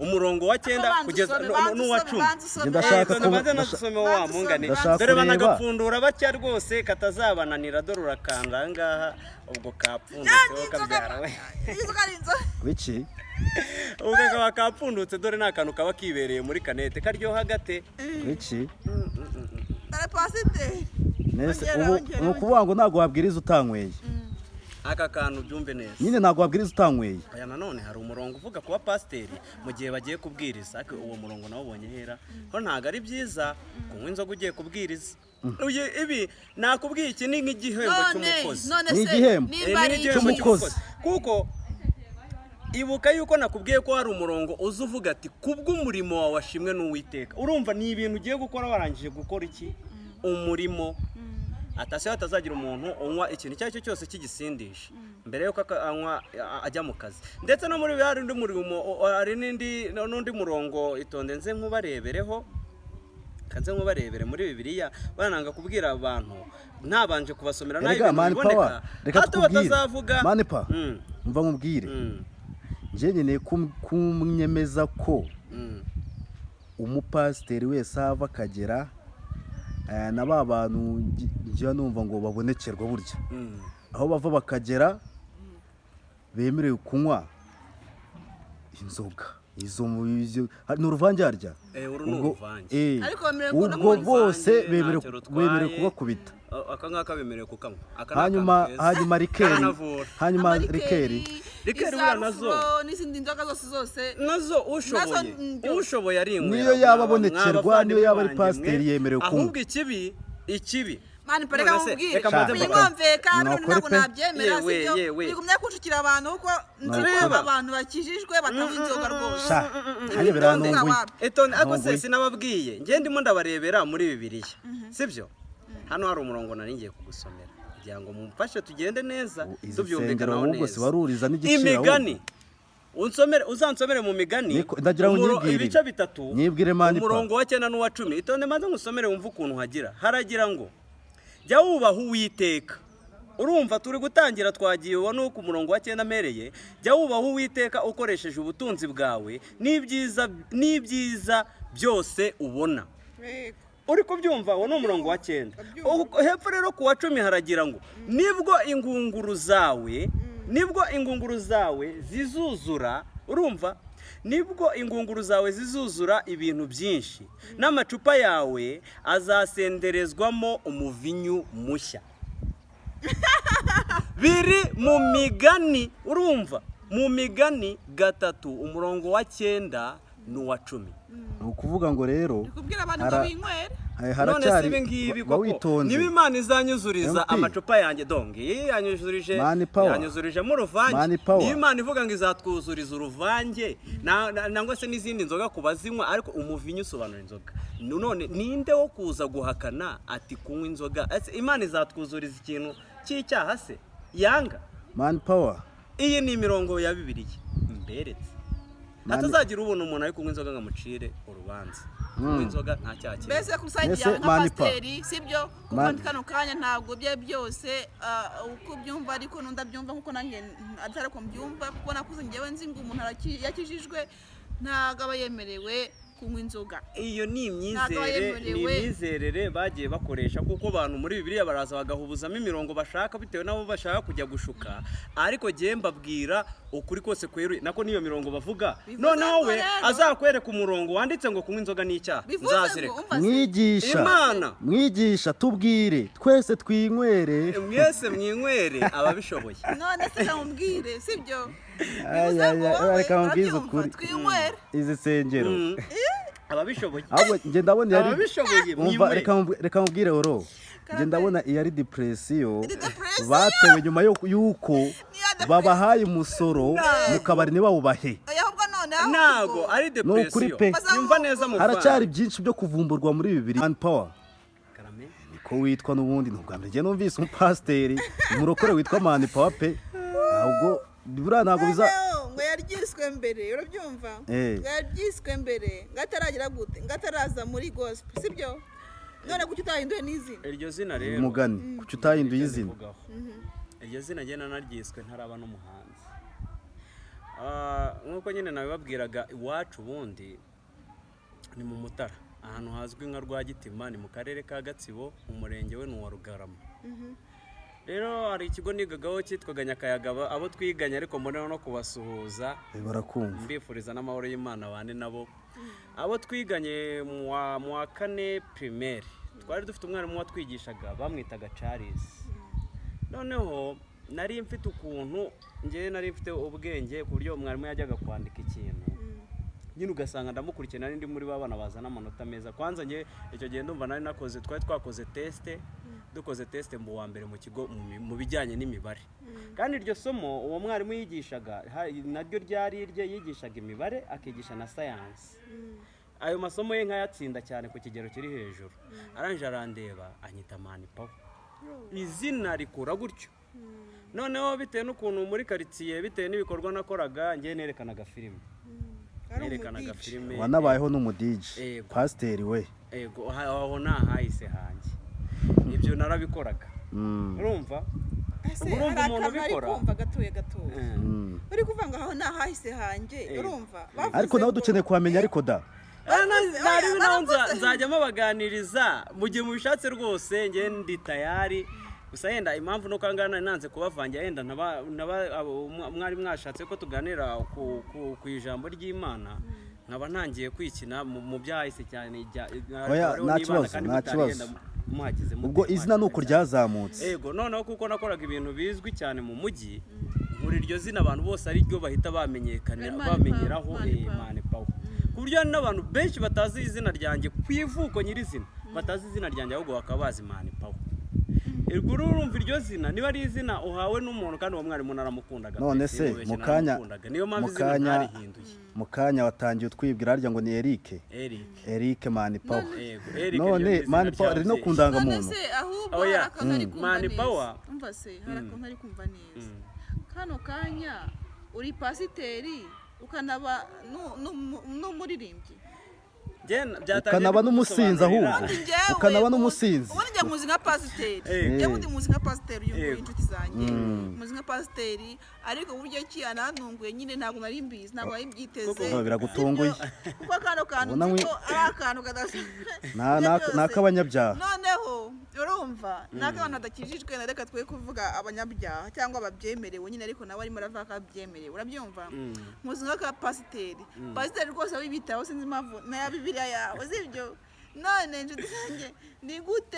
umurongo wa 9 kugeza n'uwa 10 ndashaka maze nasome wa mungane dore banagapfundura batya rwose katazabananira dore urakanda ngaha ubwo kapfundutse kabyara we wiki ubwo kaba kapfundutse dore nakantu kaba kibereye muri kanete karyoha gate wiki pasite nese ubu ukuvuga ngo ntago wabwiriza utanyweye aka kantu byumve neza nyine ntago wabwiriza utanyweye aya nanone hari umurongo uvuga kuba pasiteri mu gihe bagiye kubwiriza ariko uwo murongo nawubonye hera ko ntago ari byiza kunywa inzoga ugiye kubwiriza ibi nakubwiye iki ni nk'igihembo cy'umukozi ni igihembo cy'umukozi kuko ibuka yuko nakubwiye ko hari umurongo uza uvuga ati kubw'umurimo wawe washimwe n'Uwiteka urumva ni ibintu ugiye gukora warangije gukora iki umurimo atasiyo hatazagira umuntu unywa ikintu icyo ari cyo cyose kigisindisha mbere yuko anywa ajya mu kazi ndetse no muri hari undi murimo hari n'undi murongo itonde nze nkubarebereho kanze nkubarebere muri Bibiliya bananga kubwira abantu ntabanje kubasomera nayo biboneka hato batazavuga manipa mva nkubwire nje nyine kumnyemeza ko umupasiteri wese ava akagera na ba bantu njya numva ngo babonekerwa burya aho bava bakagera bemerewe kunywa inzoga izo ni uruvange harya ubwo bose bemerewe kubakubita aka ngaka bemerewe kukanywa hanyuma rikeri buriya nazo n'izindi nzoga zose nazo ushoboye ari inkwe niyo yaba abonekerwa niyo yaba ari pasiteri yemerewe kunywa ahubwo ikibi mani pareka mubwire mwumve kandi ntabwo nabyemera sibyo bigumye kunshukira abantu kuko nziko abantu bakijijwe batanywa inzoga rwose hanye biranunguye etone ako se sinababwiye ngiye ndimo ndabarebera muri Bibiliya sibyo hano hari umurongo nari ngiye kugusomera kugira ngo mumfashe tugende neza tubyumvikanaho neza imigani uzansomere mu migani ibice 3 umurongo wa 9 n'uwa 10 itonde maze ngusomere wumva ukuntu hagira haragira ngo jya wubaha Uwiteka urumva turi gutangira twagiye ubona uko umurongo wa 9 amereye jya wubaha Uwiteka ukoresheje ubutunzi bwawe n'ibyiza byose ubona uri kubyumva uwo ni umurongo wa 9 hepfo rero ku wa 10 haragira ngo nibwo ingunguru zawe zizuzura urumva nibwo ingunguru zawe zizuzura ibintu byinshi n'amacupa yawe azasenderezwamo umuvinyu mushya biri mu migani urumva mu migani 3 umurongo wa 9 n'uwa 10 ni ukuvuga ngo rero kubwira abantu ngo binywere none si ibi ngibi koko niba Imana izanyuzuriza amacupa yanjye donge yanyuzurije mu ruvange niba Imana ivuga ngo izatwuzuriza uruvange nangwa se n'izindi nzoga kubazinywa ariko umuvinyu usobanura inzoga none ninde wo kuza guhakana ati kunywa inzoga Imana izatwuzuriza ikintu cy'icyaha se yanga man power iyi ni imirongo ya Bibiliya mberetse atazagira ubona umuntu ari kunywa inzoga ngamucire urubanza kunywa inzoga nta cyaha kirimo mbese kusangira nka pasiteri sibyo kuko kano kanya ntabwo bye byose uko byumva ariko nundabyumva nkuko nanjye atari ko mbyumva kuko nakuze ngewe nzi ngo umuntu yakijijwe ntabwo aba yemerewe kunywa inzoga iyo ni imyizerere bagiye bakoresha kuko abantu muri Bibiliya baraza bagahubuzamo imirongo bashaka bitewe nabo bashaka kujya gushuka ariko giye mbabwira ukuri kose kweruye nako niyo mirongo bavuga noneho we azakwereka umurongo wanditse ngo kunywa inzoga n'icyaha nzazireka mwigisha tubwire twese twinywere mwese mwinywere ababishoboye none se namubwire sibyo reka mubwize ukuri izi sengero ababishoboye ahubwo nge ndabona yari ababishoboye reka mubwire oro nge ndabona iyi ari depresiyo batewe nyuma y'uko babahaye umusoro mu kabari ntibawubahe ntago ari depresiyo yumva neza mu haracyari byinshi byo kuvumburwa muri Bibiliya man power niko witwa n'ubundi ntugambye nge numvise umupasiteri umurokore witwa man power pe ahubwo buriya ntabwo biza ngo yaryiswe mbere urabyumva ngo yaryiswe mbere ngataragira gute ngataraza muri gospel sibyo none kuki utahinduye n'izina iryo zina rero umugani kuki utahinduye izina iryo zina njye nanaryiswe ntaraba n'umuhanzi nk'uko nyine nabibabwiraga iwacu ubundi ni mu Mutara ahantu hazwi nka Rwagitima ni mu karere ka Gatsibo umurenge we ni uwa Rugarama. Rero hari ikigo nigagaho cyitwaga Nyakayaga abo twiganye ariko mbona no kubasuhuza barakumva mbifuriza n'amahoro y'Imana bane nabo abo twiganye mu wa 4 primaire twari dufite umwarimu watwigishaga bamwitaga Charles. Noneho nari mfite ukuntu nari mfite ubwenge ku buryo umwarimu yajyaga kwandika ikintu nyine ugasanga ndamukurikiye nari ndi muri babana bazana amanota meza. Kwanza icyo gihe ndumva nari nakoze twakoze teste dukoze teste mu wa mbere mu kigo mu bijyanye n'imibare. Kandi iryo somo uwo mwarimu yigishaga naryo ryari yigishaga imibare akigisha na science. Ayo masomo ye nkayatsinda cyane ku kigero kiri hejuru. Aranje arandeba anyita mani Paul. Izina rikura gutyo. Noneho bitewe n'ukuntu muri quartier bitewe n'ibikorwa nakoraga ngiye nerekanaga filime. Nerekanaga filime. Wanabayeho n'umudije. Pasteur we. Ego aho nahahise hanjye. Ibyo narabikoraga. Urumva? Urumva umuntu ubikora. Kumva gatoye. Uri kuvanga aho nahahise hanjye. Urumva? Ariko nawe dukeneye kuhamenya ariko da. Nari nzajyamo baganiriza mu gihe mubishatse rwose nge ndi tayari. Gusa yenda impamvu no kangana nanze kubavangira yenda mwari mwashatse ko tuganira ku ijambo ry'Imana nkaba ntangiye kwikina mu byahise cyane nta kibazo ubwo izina nuko ryazamutse. Yego noneho kuko nakoraga ibintu bizwi cyane mu mujyi muri iryo zina abantu bose ari ryo bahita bamenyeraho Mani Paul. Ku buryo n'abantu benshi batazi izina ryanjye kwivuko nyirizina batazi izina ryanjye ahubwo bakabazi Mani Paul. Urumva iryo zina niba ari izina uhawe n'umuntu kandi uwo mwarimu naramukundaga. None se mukanya watangiye utwibwira harya ngo ni Eric Mani Paul. None Mani Paul ari no kundanga muntu. Mani Paul umva se harakonta ari kumva neza. Kano kanya uri pasiteri ukanaba n'umuririmbyi. Ukanaba n'umusinzi ahubwo ukanaba n'umusinzi ubundi njya muzi nka pasiteri njya muzi nka pasiteri y'uko inshuti zanjye muzi nka pasiteri ariko uburyo ki anantunguye nyine ntabwo nari mbizi ntabwo nari mbyiteze biragutunguye kuko kano kantu niko ari akantu n'akabanyabyaha. Noneho urumva n'akantu adakijijwe na reka twe kuvuga abanyabyaha cyangwa ababyemerewe nyine ariko nawe arimo aravuga ko abyemerewe urabyumva. Muzi nka pasiteri rwose wibitaho sinzi impamvu na Bibiliya yawe sibyo. None inshuti zanjye ni gute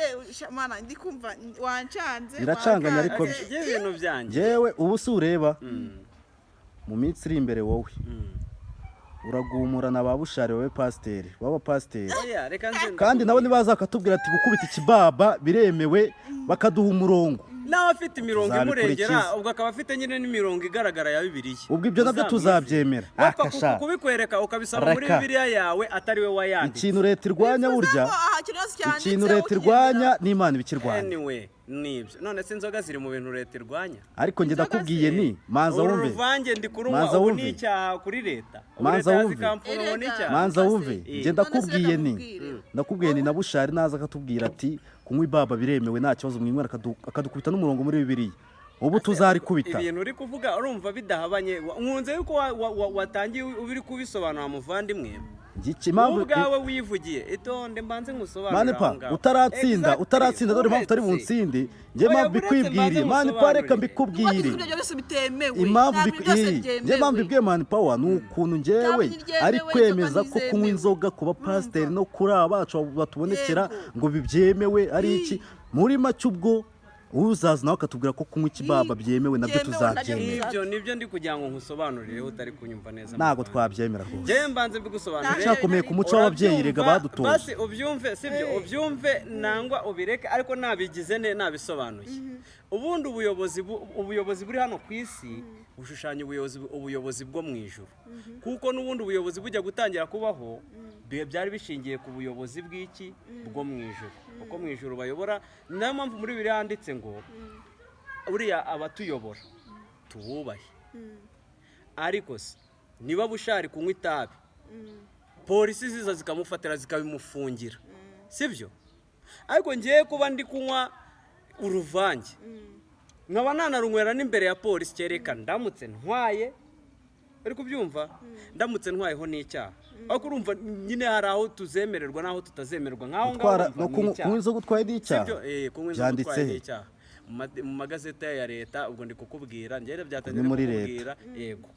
mana ndi kumva wancanze biracanganya ariko ibintu byanjye jewe ubu si ureba mu minsi iri imbere wowe uragumurana babushare wowe pasiteri waba pasiteri kandi nabo nibaza akatubwira ati gukubita ikibaba biremewe bakaduha umurongo nawe afite imirongo imurengera ubwo akaba afite nyine n'imirongo igaragara ya Bibiliya. Ubwo ibyo nabyo tuzabyemera kubikwereka ukabisaba muri Bibiliya yawe atari we wayanditse. Ikintu leta irwanya burya ikintu leta irwanya n'Imana ibikirwanya. Anyway nibyo none se inzoga ziri mu bintu leta irwanya ariko nge ndakubwiye ni manza wumve uruvange ndi kurumwa ubu ni icyaha kuri leta manza wumve nge ndakubwiye ni na Bushari naza akatubwira ati kunywa ibaba biremewe nta kibazo mwimwe akadukubita n'umurongo muri Bibiliya ubu tuzari kubita ibintu uri kuvuga urumva bidahabanye nkunze yuko watangiye ubiri kubisobanura muvandimwe ubwawe wivugiye itonde mbanze ngusobanurira Mani Paul utaratsinda dore mpamvu utari bunsinde nge mpamvu bikwibwiriye Mani Paul reka mbikubwire impamvu bibwiye Mani Paul ni ukuntu ngewe ari kwemeza ko kunywa inzoga kuba pasiteri no kuri abacu batubonekera ngo bibyemewe ari iki muri make ubwo uzaza nawe akatubwira ko kunywa ikibaba byemewe nabyo tuzabyemera. Ibyo nibyo ndi kugira ngo nkusobanurire utari kunyumva neza. Ntago twabyemera rwose. Nge mbanze mbigusobanurire. Cyakomeye ku muco w'ababyeyi rega badutoje. Basi ubyumve sibyo ubyumve nangwa ubireke ariko nabigize nabisobanuye. Ubundi ubuyobozi buri hano ku isi bushushanya ubuyobozi bwo mu ijuru. Kuko n'ubundi ubuyobozi bujya gutangira kubaho byari bishingiye ku buyobozi bw'iki bwo mu ijuru. Uko mu ijuru bayobora niyo mpamvu muri Bibiliya handitse ngo uriya abatuyobora tuwubahe. Ariko se niba Bushari kunywa itabi polisi ziza zikamufatira zikabimufungira sibyo. Ariko ngiye kuba ndi kunywa uruvange nkaba nanarunywera n'imbere ya polisi cyerekana ndamutse ntwaye uri kubyumva ndamutse ntwayeho n'icyaha ariko urumva nyine hari aho tuzemererwa n'aho tutazemererwa nk'aho gutwara ngaho kunywa inzoga utwaye n'icyaha kunywa inzoga utwaye n'icyaha mu magazeta ya leta ubwo ndi kukubwira njyewe byatangiye kukubwira yego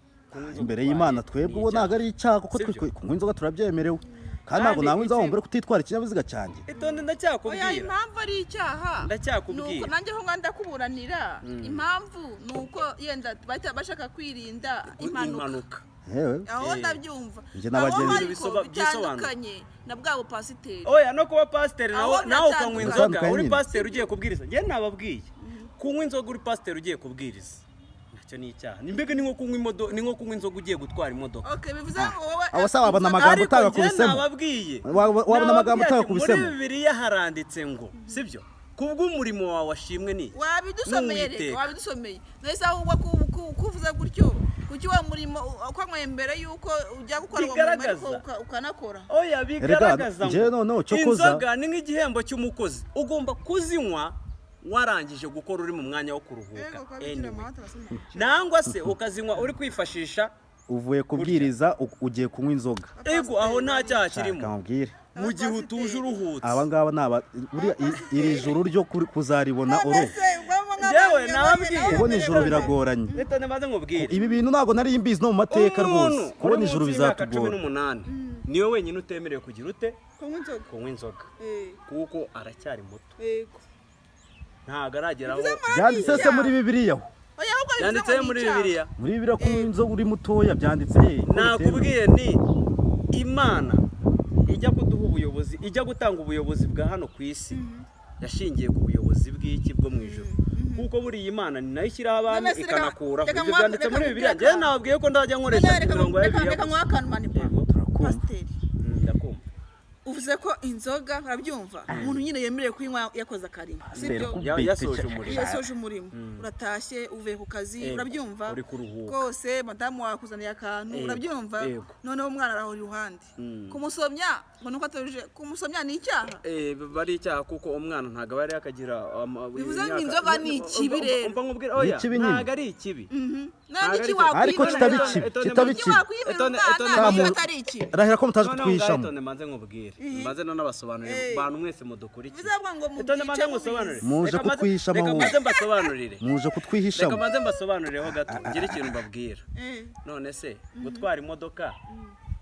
imbere y'Imana twebwe ubu ntabwo ari icyaha kuko kunywa inzoga turabyemerewe kandi ntabwo nanywa inzoga mbere kutitwara ikinyabiziga cyanjye itonde ndacyakubwira impamvu ari icyaha ndacyakubwira nuko nanjye ho nganda kuburanira impamvu nuko yenda bashaka kwirinda impanuka aho ndabyumva bitandukanye na bwabo pasiteri oya no kuba pasiteri nawe ukanywa inzoga uri pasiteri ugiye kubwiriza njye nababwiye kunywa inzoga uri pasiteri ugiye kubwiriza nicyo ni icyaha nimbega ni nko kunywa inzoga ugiye gutwara imodoka okay bivuze ngo wowe abasa wabona amagambo utagakubisemo wabona amagambo utagakubisemo muri Bibiliya haranditse ngo sibyo kubw'umurimo wawe washimwe ni wabidusomeye nese ahubwo kuvuza gutyo kuki wa murimo kwanywa mbere yuko ujya gukora uwo murimo ukanakora oya bigaragaza ngo inzoga ni nk'igihembo cy'umukozi ugomba kuzinywa warangije gukora uri mu mwanya wo kuruhuka nangwa se ukazinywa uri kwifashisha uvuye kubwiriza ugiye kunywa inzoga ego aho nta cyaha kirimo mu gihe utuje uruhutse aba ngaba naba iri juru ryo kuzaribona uruhu yewe nababwiye kubona ijuru biragoranye leta namaze nkubwire ibi bintu ntabwo nari imbizi no mu mateka rwose kubona ijuru bizatugora 18 niwe wenyine utemerewe kugira ute kunywa inzoga kuko aracyari muto ntabwo arageraho byanditse se muri Bibiliya byanditse muri Bibiliya kunywa inzoga uri mutoya byanditse nakubwiye ni Imana ijya kuduha ubuyobozi ijya gutanga ubuyobozi bwa hano ku isi yashingiye ku buyobozi bw'iki bwo mu ijuru kuko buri Imana ni nayo ishyiraho abantu ikanakuraho ibyo byanditse muri Bibiliya njyewe nababwiye ko ndajya nkoresha imirongo ya Bibiliya pasiteri uvuze ko inzoga urabyumva umuntu nyine yemerewe kuyinywa yakoze akarima sibyo yasoje umurimo uratashye uvuye ku kazi urabyumva rwose madamu wakuzaniye akantu urabyumva noneho umwana araho iruhande kumusomya ngo nuko atoruje kumusomya ni icyaha bari icyaha kuko umwana ntago bari akagira bivuze ngo inzoga ni ikibi rero ntago ari ikibi ariko kitari kibi rahera ko mutaje kutwihishamo maze nkubwire maze n'abasobanurire bantu mwese mudukurikiye bizabwa ngo maze ngusobanurire muje kutwihishamo reka maze mbasobanurire muje kutwihishamo reka maze mbasobanurireho gato ngira ikintu mbabwira none se gutwara imodoka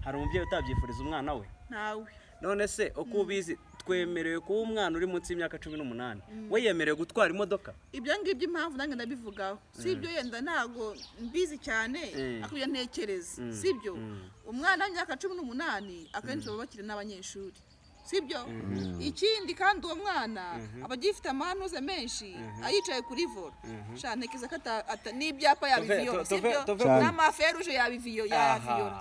hari umubyeyi utabyifuriza umwana we nawe none se uko ubizi twemerewe kuba umwana uri munsi y'imyaka 18 we yemerewe gutwara imodoka ibyo ngibyo impamvu nange ndabivugaho sibyo yenda ntago mbizi cyane akuya ntekereza sibyo umwana w'imyaka 18 akenshi baba bakiri n'abanyeshuri sibyo ikindi kandi uwo mwana abagifite amanuze menshi ayicaye kuri volo shantekeza kata n'ibyapa yabiviyo sibyo n'amaferuje yabiviyo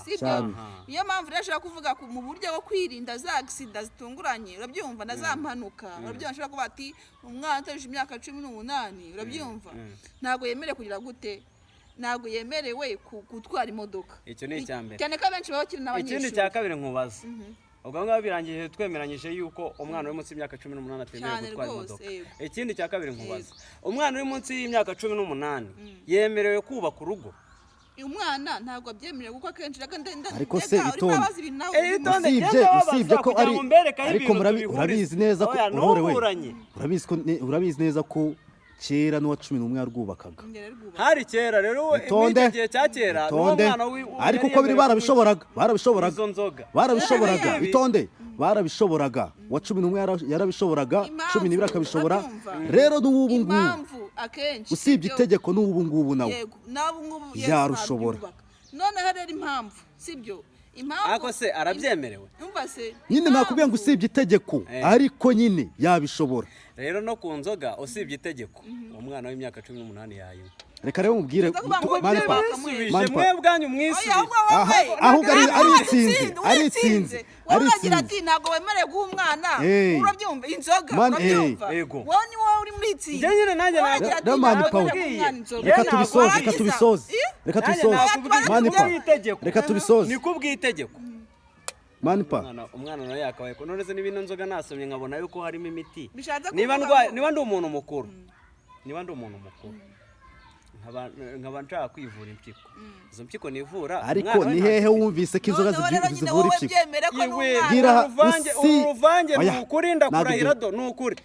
sibyo niyo mpamvu rero ashaka kuvuga mu buryo bwo kwirinda za accident zitunguranye urabyumva na za mpanuka urabyumva ashaka kuba ati umwana uteje imyaka 18 urabyumva ntago yemerewe kugira gute ntago yemerewe gutwara imodoka icyo ni icyambere cyane ko benshi baba bakiri n'abanyeshuri ikindi cya kabiri nkubaza ubwo ngabo birangije twemeranyije yuko umwana uri munsi y'imyaka 18 atemerewe gutwara imodoka ikindi cya kabiri nkubaza umwana uri munsi y'imyaka 18 yemerewe kubaka urugo umwana ntabwo abyemerewe kuko akenshi ariko se usibye ko ari ariko urabizi neza ko urabizi neza ko kera n'uwa 11 yarwubakaga hari kera rero igihe cya kera n'umwana ariko uko biri barabishoboraga itonde barabishoboraga wa 11 yarabishoboraga 12 akabishobora rero n'ubu ngubu usibye itegeko n'ubu ngubu nawe yarushobora none harera impamvu sibyo ako se arabyemerewe nyine nakubwiye ngo usibye itegeko ariko nyine yabishobora rero no ku nzoga usibye itegeko umwana w'imyaka 18 yayinywa reka rero mubwire mwe bwanyu mwisi ahubwo ari itsinze uragira ati ntago wemerewe guha umwana urabyumva inzoga urabyumva wowe ni wowe uri muri itsinze njye nyine nanjye reka tubisoze ni kubw'itegeko manipa umwana nawe yakabaye ko none se n'ibino nzoga nasomye nkabona yuko harimo imiti niba ndi umuntu mukuru nkaba nshaka kwivura impyiko izo mpyiko nivura ariko ni hehe wumvise ko inzoga zivura impyiko uru ruvange ni ukuri ndakurahira do ni ukuri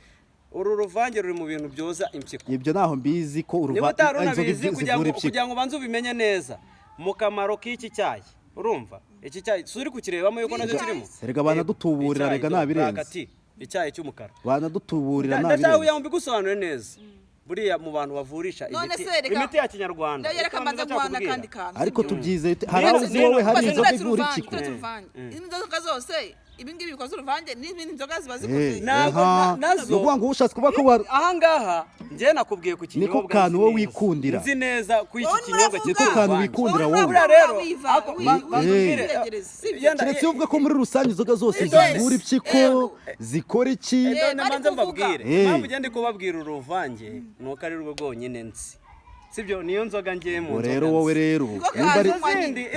uru ruvange ruri mu bintu byoza impyiko ibyo naho mbizi ko inzoga zivura impyiko kugira ngo ubanze ubimenye neza mu kamaro k'iki cyayi urumva iki cyayi turi kukirebamo yuko nacyo kirimo rega banadutuburira rega nabirenze icyayi cy'umukara banadutuburira nabirenze ndashaka yambi gusobanura neza buriya mu bantu bavurisha imiti ya kinyarwanda ariko tubyize harazi wowe hari inzoga ivura impyiko inzoga zose ibi ngibi bikoze uruvange n'ibindi nzoga ziba zikoze nazo nuvuga ngo ushatse kuba ko aha ngaha njye nakubwiye ku kinyobwa niko kantu wowe wikundira nzi neza ko iki kinyobwa niko kantu wikundira wowe keretse uvuga ko muri rusange inzoga zose zivura impyiko zikora iki nabanza mbabwire mpamvu ugende kubabwira uruvange nuko ari rwo rwonyine nzi sibyo niyo nzoga ngiye mu nzoga rero wowe rero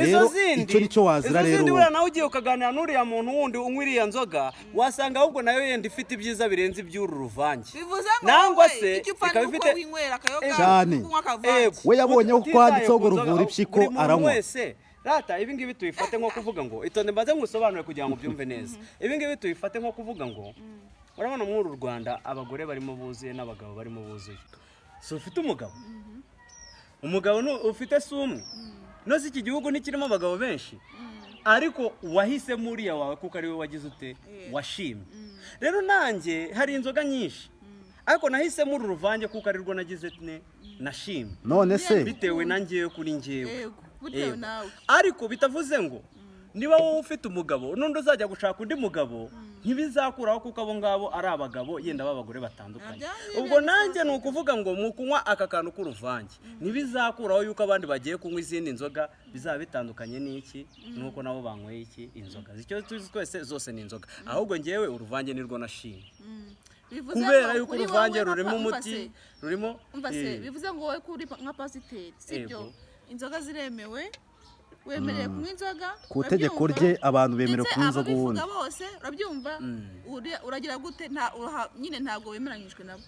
izo zindi icyo nicyo wazira rero izindi buriya nawe ugiye ukaganira n'uriya muntu wundi unywa iriya nzoga wasanga ahubwo nayo yenda ifite ibyiza birenze iby'uru ruvange nangwa se ikaba ifite cyane we yabonyeho ko handitseho ngo ruvura impyiko aranywa wese rata ibi ngibi tubifate nko kuvuga ngo itonde mbaze ngusobanure kugira ngo ubyumve neza ibi ngibi tubifate nko kuvuga ngo urabona muri uru Rwanda abagore barimo buzuye n'abagabo barimo buzuye so ufite umugabo ufite si umwe noze iki gihugu ntikirimo abagabo benshi ariko wahise muriya wawe kuko ari we wagize ute washimye rero nanjye hari inzoga nyinshi ariko nahise muri uruvange kuko ari rwo nagize nashimye none se bitewe na ngewe kuri ngewe ariko bitavuze ngo niba wowe ufite umugabo n'undi uzajya gushaka undi mugabo ntibizakuraho kuko abo ngabo ari abagabo yenda b'abagore batandukanye ubwo nanjye ni ukuvuga ngo mu kunywa aka kantu k'uruvange ntibizakuraho yuko abandi bagiye kunywa izindi nzoga bizaba bitandukanye n'iki nuko nabo banyweye iki inzoga icyo tuzi twese zose ni inzoga ahubwo ngewe uruvange nirwo nashimye kubera yuko uruvange rurimo umuti rurimo bivuze ngo wowe kuri nka pasiteri sibyo inzoga ziremewe wemereye kunywa inzoga ku itegeko rye abantu bemerewe kunywa inzoga ubundi bose urabyumva uragira gute nyine ntabwo wemeranyijwe nabo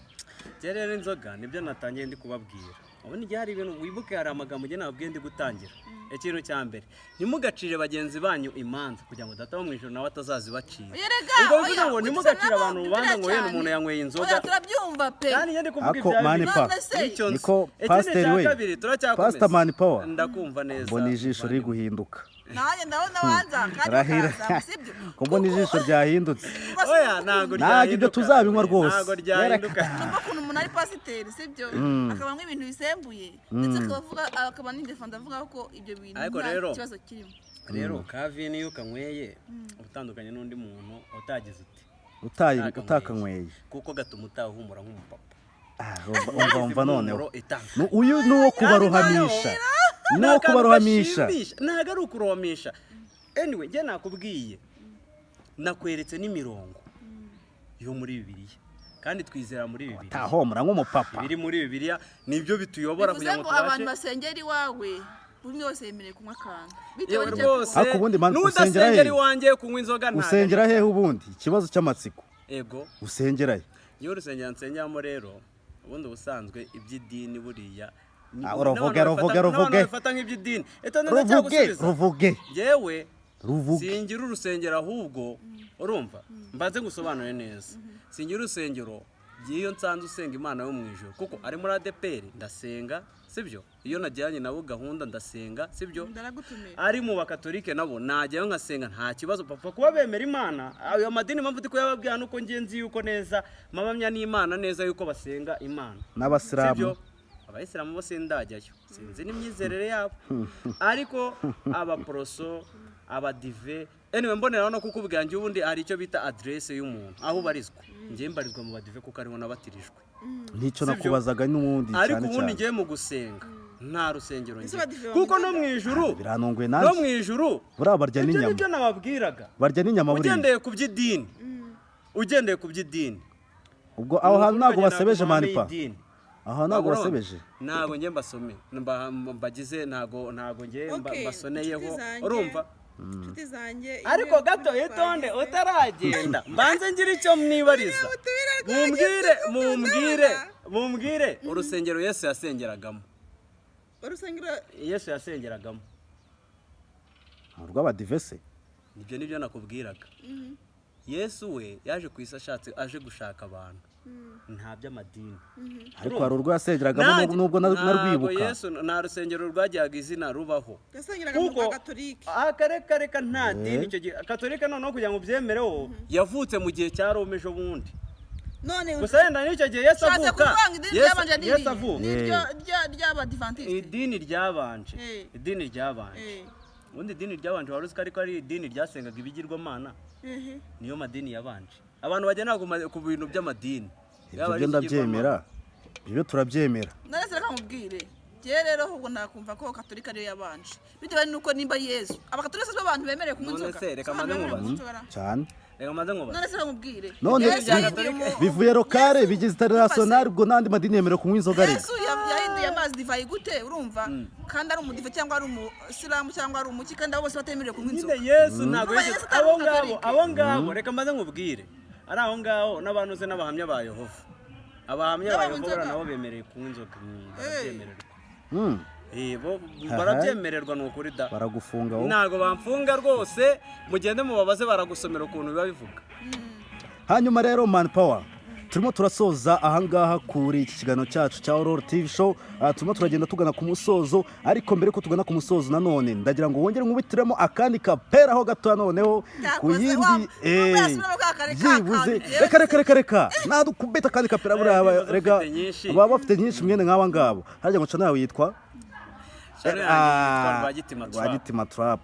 rero inzoga nibyo natangiye ndi kubabwira ubu n'igihe hari ibintu wibuke hari amagambo ugena nabwiye ndi gutangira ikintu cya mbere ntimugacire bagenzi banyu imanza kugira ngo data wo mu ijoro nawe atazazibacira ubwo bivuga ngo ntimugacire abantu urubanza ngo yenda umuntu yanyweye inzoga turabyumva pe kandi njye ndi kuvuga ibya bibiri niko pasiteri we pasita mani pawa ndakumva neza mbona ijisho riri guhinduka nanjye ndabona wanza rahira ko mbona ijisho ryahindutse oya ntabwo ntabwo ibyo tuzabinywa rwose ntabwo ryahinduka numva ukuntu umuntu ari pasiteri sibyo akaba anywa ibintu bisembuye ndetse akaba n'indefanda avuga ko ibyo bintu nta kibazo kirimo rero kavini iyo ukanyweye utandukanye n'undi muntu utagize utakanyweye kuko gatuma utahumura nk'umupapa umva noneho uyu ni uwo kubaruhamisha no kubaruhamisha ntago ari ukurohamisha anyway njye nakubwiye nakweretse n'imirongo yo muri Bibiliya kandi twizera muri Bibiliya tahomura nk'umupapa biri muri Bibiliya nibyo bituyobora kugira ngo tubashe abantu basengera iwawe buri wese yemereye kunywa akantu bitewe rwose ariko ubundi usengera he iwanjye kunywa inzoga nta usengera he ubundi ikibazo cy'amatsiko ego usengera he iyo urusengera nsengeramo rero ubundi ubusanzwe iby'idini buriya ruvuge fata nk'iby'idini ruvuge yewe singira urusengero ahubwo urumva mbanze ngusobanure neza singira urusengero iyo nsanze usenga Imana yo mu ijoro kuko ari muri ADPR ndasenga sibyo iyo najyanye nabo gahunda ndasenga sibyo ari mu bakatolike nabo najyayo nkasenga nta kibazo papa kuba bemera Imana ayo madini mpamvu ndi kuyababwira nuko ngenzi yuko neza mamamya n'Imana neza yuko basenga Imana n'abasilamu abayisilamu bose ndajyayo sinzi n'imyizerere yabo ariko abaporoso abadive anyway mboneraho no kukubwira njye ubundi hari icyo bita adresse y'umuntu aho barizwa njye mbarizwa mu badive kuko ariho nabatirijwe nicyo nakubazaga n'ubundi cyane ariko ubundi njye mu gusenga nta rusengero ngira kuko no mu ijuru biranongwe nanjye no mu ijuru buriya barya n'inyama ibyo nababwiraga barya n'inyama buriya ugendeye ku by'idini ubwo aho hantu ntabwo basebeje manipa aha ntabwo basebeje ntabwo njye mbasome mbagize ntabwo njye mbasoneyeho urumva ariko gato itonde utaragenda mbanze ngira icyo mwibariza mumbwire urusengero Yesu yasengeragamo urusengero Yesu yasengeragamo. Urw'abadivese. Nibyo nakubwiraga. Yesu we yaje ku isi aje gushaka abantu. Nta by'amadini. Ariko hari urwo yasengeragamo nubwo narwibuka. Yesu nta rusengero rwajyaga izina rubaho. yasengeraga mu Gatolika. Akareka nta dini icyo gihe. Katolika noneho kugira ngo ubyemereho yavutse mu gihe cya Rome ejo bundi. None gusa yenda n'icyo gihe Yesu avuka. Yesu avuka. ry'Abadiventiste. Idini ryabanje. Ubundi idini ryabanje wari uzi ko ariko ari idini ryasengaga ibigirwamana. Niyo madini yabanje. Abantu bajya ku bintu by'amadini. Ibyo ndabyemera. Ibyo turabyemera. None se reka mubwire. Je rero ahubwo nakumva ko Katolika ariyo yabanje. Bitewe nuko nimba Yesu. Abakatolika bo abantu bemereye kunywa inzoga. None se reka maze nkubaze. Cyane. Reka maze nkubaze. None se ramubwire. None bivuye lokale bigize international ubwo nandi madini yemereye kunywa inzoga rero. Yesu yahinduye amazi divayi gute urumva? Kandi ari umudive cyangwa ari umusilamu cyangwa ari umuki kandi abo bose batemereye kunywa inzoga. Yesu ntago yigeze abo ngabo reka maze nkubwire. Ari aho ngaho n'abantu ze n'abahamya ba Yehova. Abahamya ba Yehova nabo bemereye kunywa inzoga. Bo barabyemererwa n'ukuri da. Baragufunga wowe. Ntago bamfunga rwose mugende mubabaze baragusomera ukuntu biba bivuga. Hanyuma rero Manpower turimo turasoza ahangaha kuri iki kiganiro cyacu cya Aurora TV show. Turimo turagenda tugana ku musozo ariko mbere ko tugana ku musozo nanone ndagira ngo wongere nkubitiremo akandi kapera aho gato noneho ku yindi byibuze reka nadukubita akandi kapera buriya rega baba bafite nyinshi mwene nk'aba ngabo harya ngo nawe yitwa Rwagitima Trap.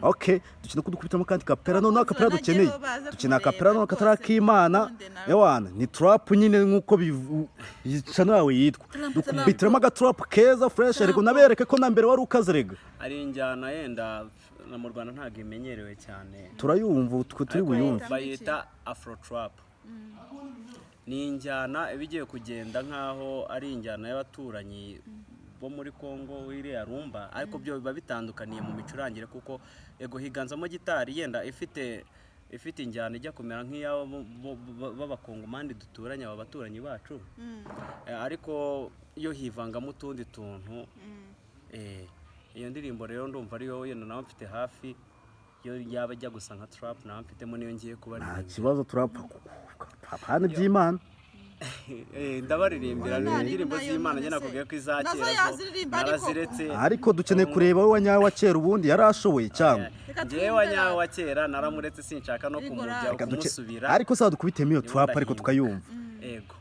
Okay, dukina kudukubitamo kandi kapera none kapera dukeneye. Dukina kapera none katarakimana. Yawana ni trap nyine nkuko yicana yawe yitwa. Dukubitiramo aga trap keza fresh ariko nabereke ko nambere wari ukazerega. Ari injyana yenda na mu Rwanda ntago imenyerewe cyane. Turayumva turi buyumva. Bayita Afro Trap. Ni injyana ibigiye kugenda nkaho ari injyana y'abaturanyi bo muri Kongo wiriya rumba ariko byo biba bitandukaniye mu micurangire kuko ego higanzamo gitari yenda ifite injyana ijya kumera nk'iyaho b'abakongomani duturanye aba baturanyi bacu ariko iyo hivangamo utundi tuntu iyo ndirimbo rero ndumva ariyo yenda nawe mfite hafi yo yaba ajya gusa nka trap nawe mfitemo niyo ngiye kuba nta kibazo trap hano by'Imana ndabaririmbira indirimbo z'Imana njye nakubwiye ko izakera naraziretse ariko dukeneye kureba we wanyawe wa kera ubundi yarashoboye cyangwa njyewe wanyawe wa kera naramuretse sinshaka no kumujya kumusubira ariko saa dukubitemo iyo trap ariko tukayumva yego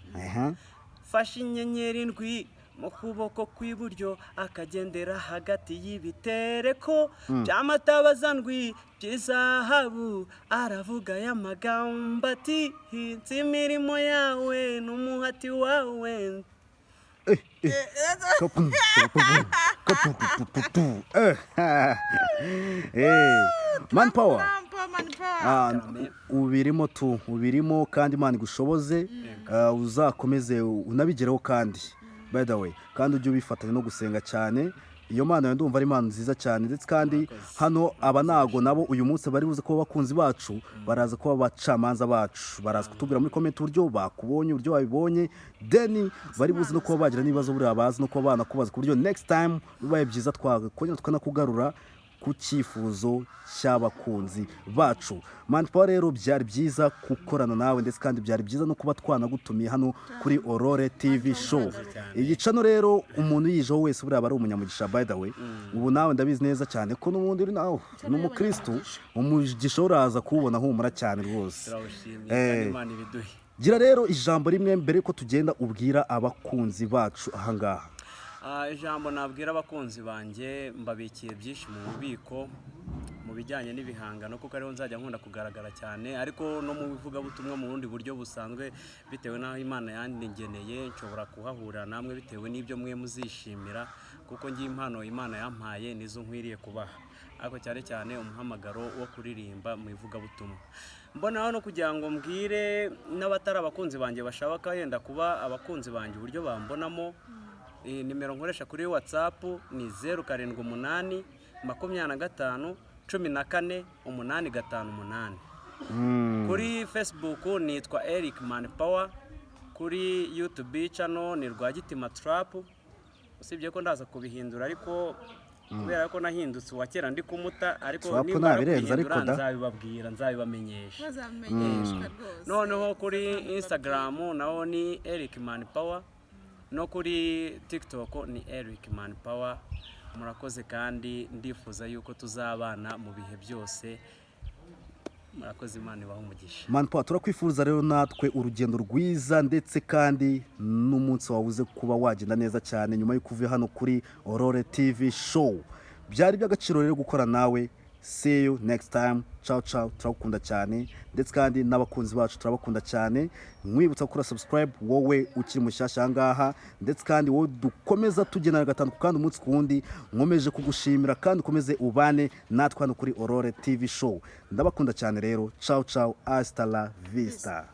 fashe inyenyeri ndwi mu kuboko kw'iburyo akagendera hagati y'ibitereko by'amatabaza ndwi by'izahabu aravuga y'amagambo ati hinze imirimo yawe n'umuhati wawe Manpower ubirimo kandi Imana igushoboze uzakomeze unabigereho kandi by the way kandi ujye ubifatanya no gusenga cyane iyo Mana yo ndumva ari Imana nziza cyane ndetse kandi hano abanago nabo uyu munsi bari buze ko bakunzi bacu baraza ko bacamanza bacu baraza kutubwira muri comment uburyo bakubonye uburyo wabibonye then bari buze no kuba bagira nibazo buri abazi no kuba bana kubaza ku buryo next time bibaye byiza twakongera tukanakugarura ku cyifuzo cy'abakunzi bacu. Manpower rero byari byiza gukorana nawe ndetse kandi byari byiza no kuba twanagutumiye hano kuri Aurora TV show. Igicano rero umuntu yijeho wese buriya ari umunyamugisha by the way. Ubu nawe ndabizi neza cyane ko n'ubundi uri nawe n'umukristo umugisha uraza kubona humura cyane rwose. Gira rero ijambo rimwe mbere ko tugenda ubwira abakunzi bacu ahangaha. Ijambo nabwira abakunzi banjye mbabikiye byinshi mu bubiko mu bijyanye n'ibihangano kuko ariho nzajya nkunda kugaragara cyane ariko no mu bivugabutumwa mu bundi buryo busanzwe bitewe n'aho Imana yandengeneye nshobora kuhahurira namwe bitewe n'ibyo mwe muzishimira kuko ngiye impano Imana yampaye nizo nkwiriye kubaha ariko cyane cyane umuhamagaro wo kuririmba mu ivugabutumwa mbona no kugira ngo mbwire n'abatari abakunzi banjye bashaka yenda kuba abakunzi banjye uburyo bambonamo nimero nkoresha kuri WhatsApp ni 078 25 14 858 kuri Facebook nitwa Eric Manpower kuri YouTube channel ni Rwagitima Trap usibye ko ndaza kubihindura ariko kubera ko nahindutse uwa kera ndi kumuta ariko Swap nimara nabirenze ariko kubihindura da. nzabibabwira nzabibamenyesha. bazamenyeshwa rwose Noneho kuri Instagram naho ni Eric Manpower, no kuri TikTok ni Eric Manpower. Murakoze kandi ndifuza yuko tuzabana mu bihe byose. Murakoze, Imana ibahe umugisha. Manpower turakwifuza rero natwe urugendo rwiza ndetse kandi n'umunsi wawuze kuba wagenda neza cyane nyuma yo kuva hano kuri Aurore TV show. Byari by'agaciro rero gukora nawe. See you next time. Ciao ciao. Turakunda cyane ndetse kandi n'abakunzi bacu turabakunda cyane. Mwibutsa gukora subscribe wowe ukiri mushyashya ngaha ndetse kandi wowe dukomeza tugenera gatanu kandi umunsi kundi nkomeje kugushimira kandi ukomeze ubane natwe hano kuri Aurore TV show. Ndabakunda cyane rero. Ciao ciao. Hasta la vista.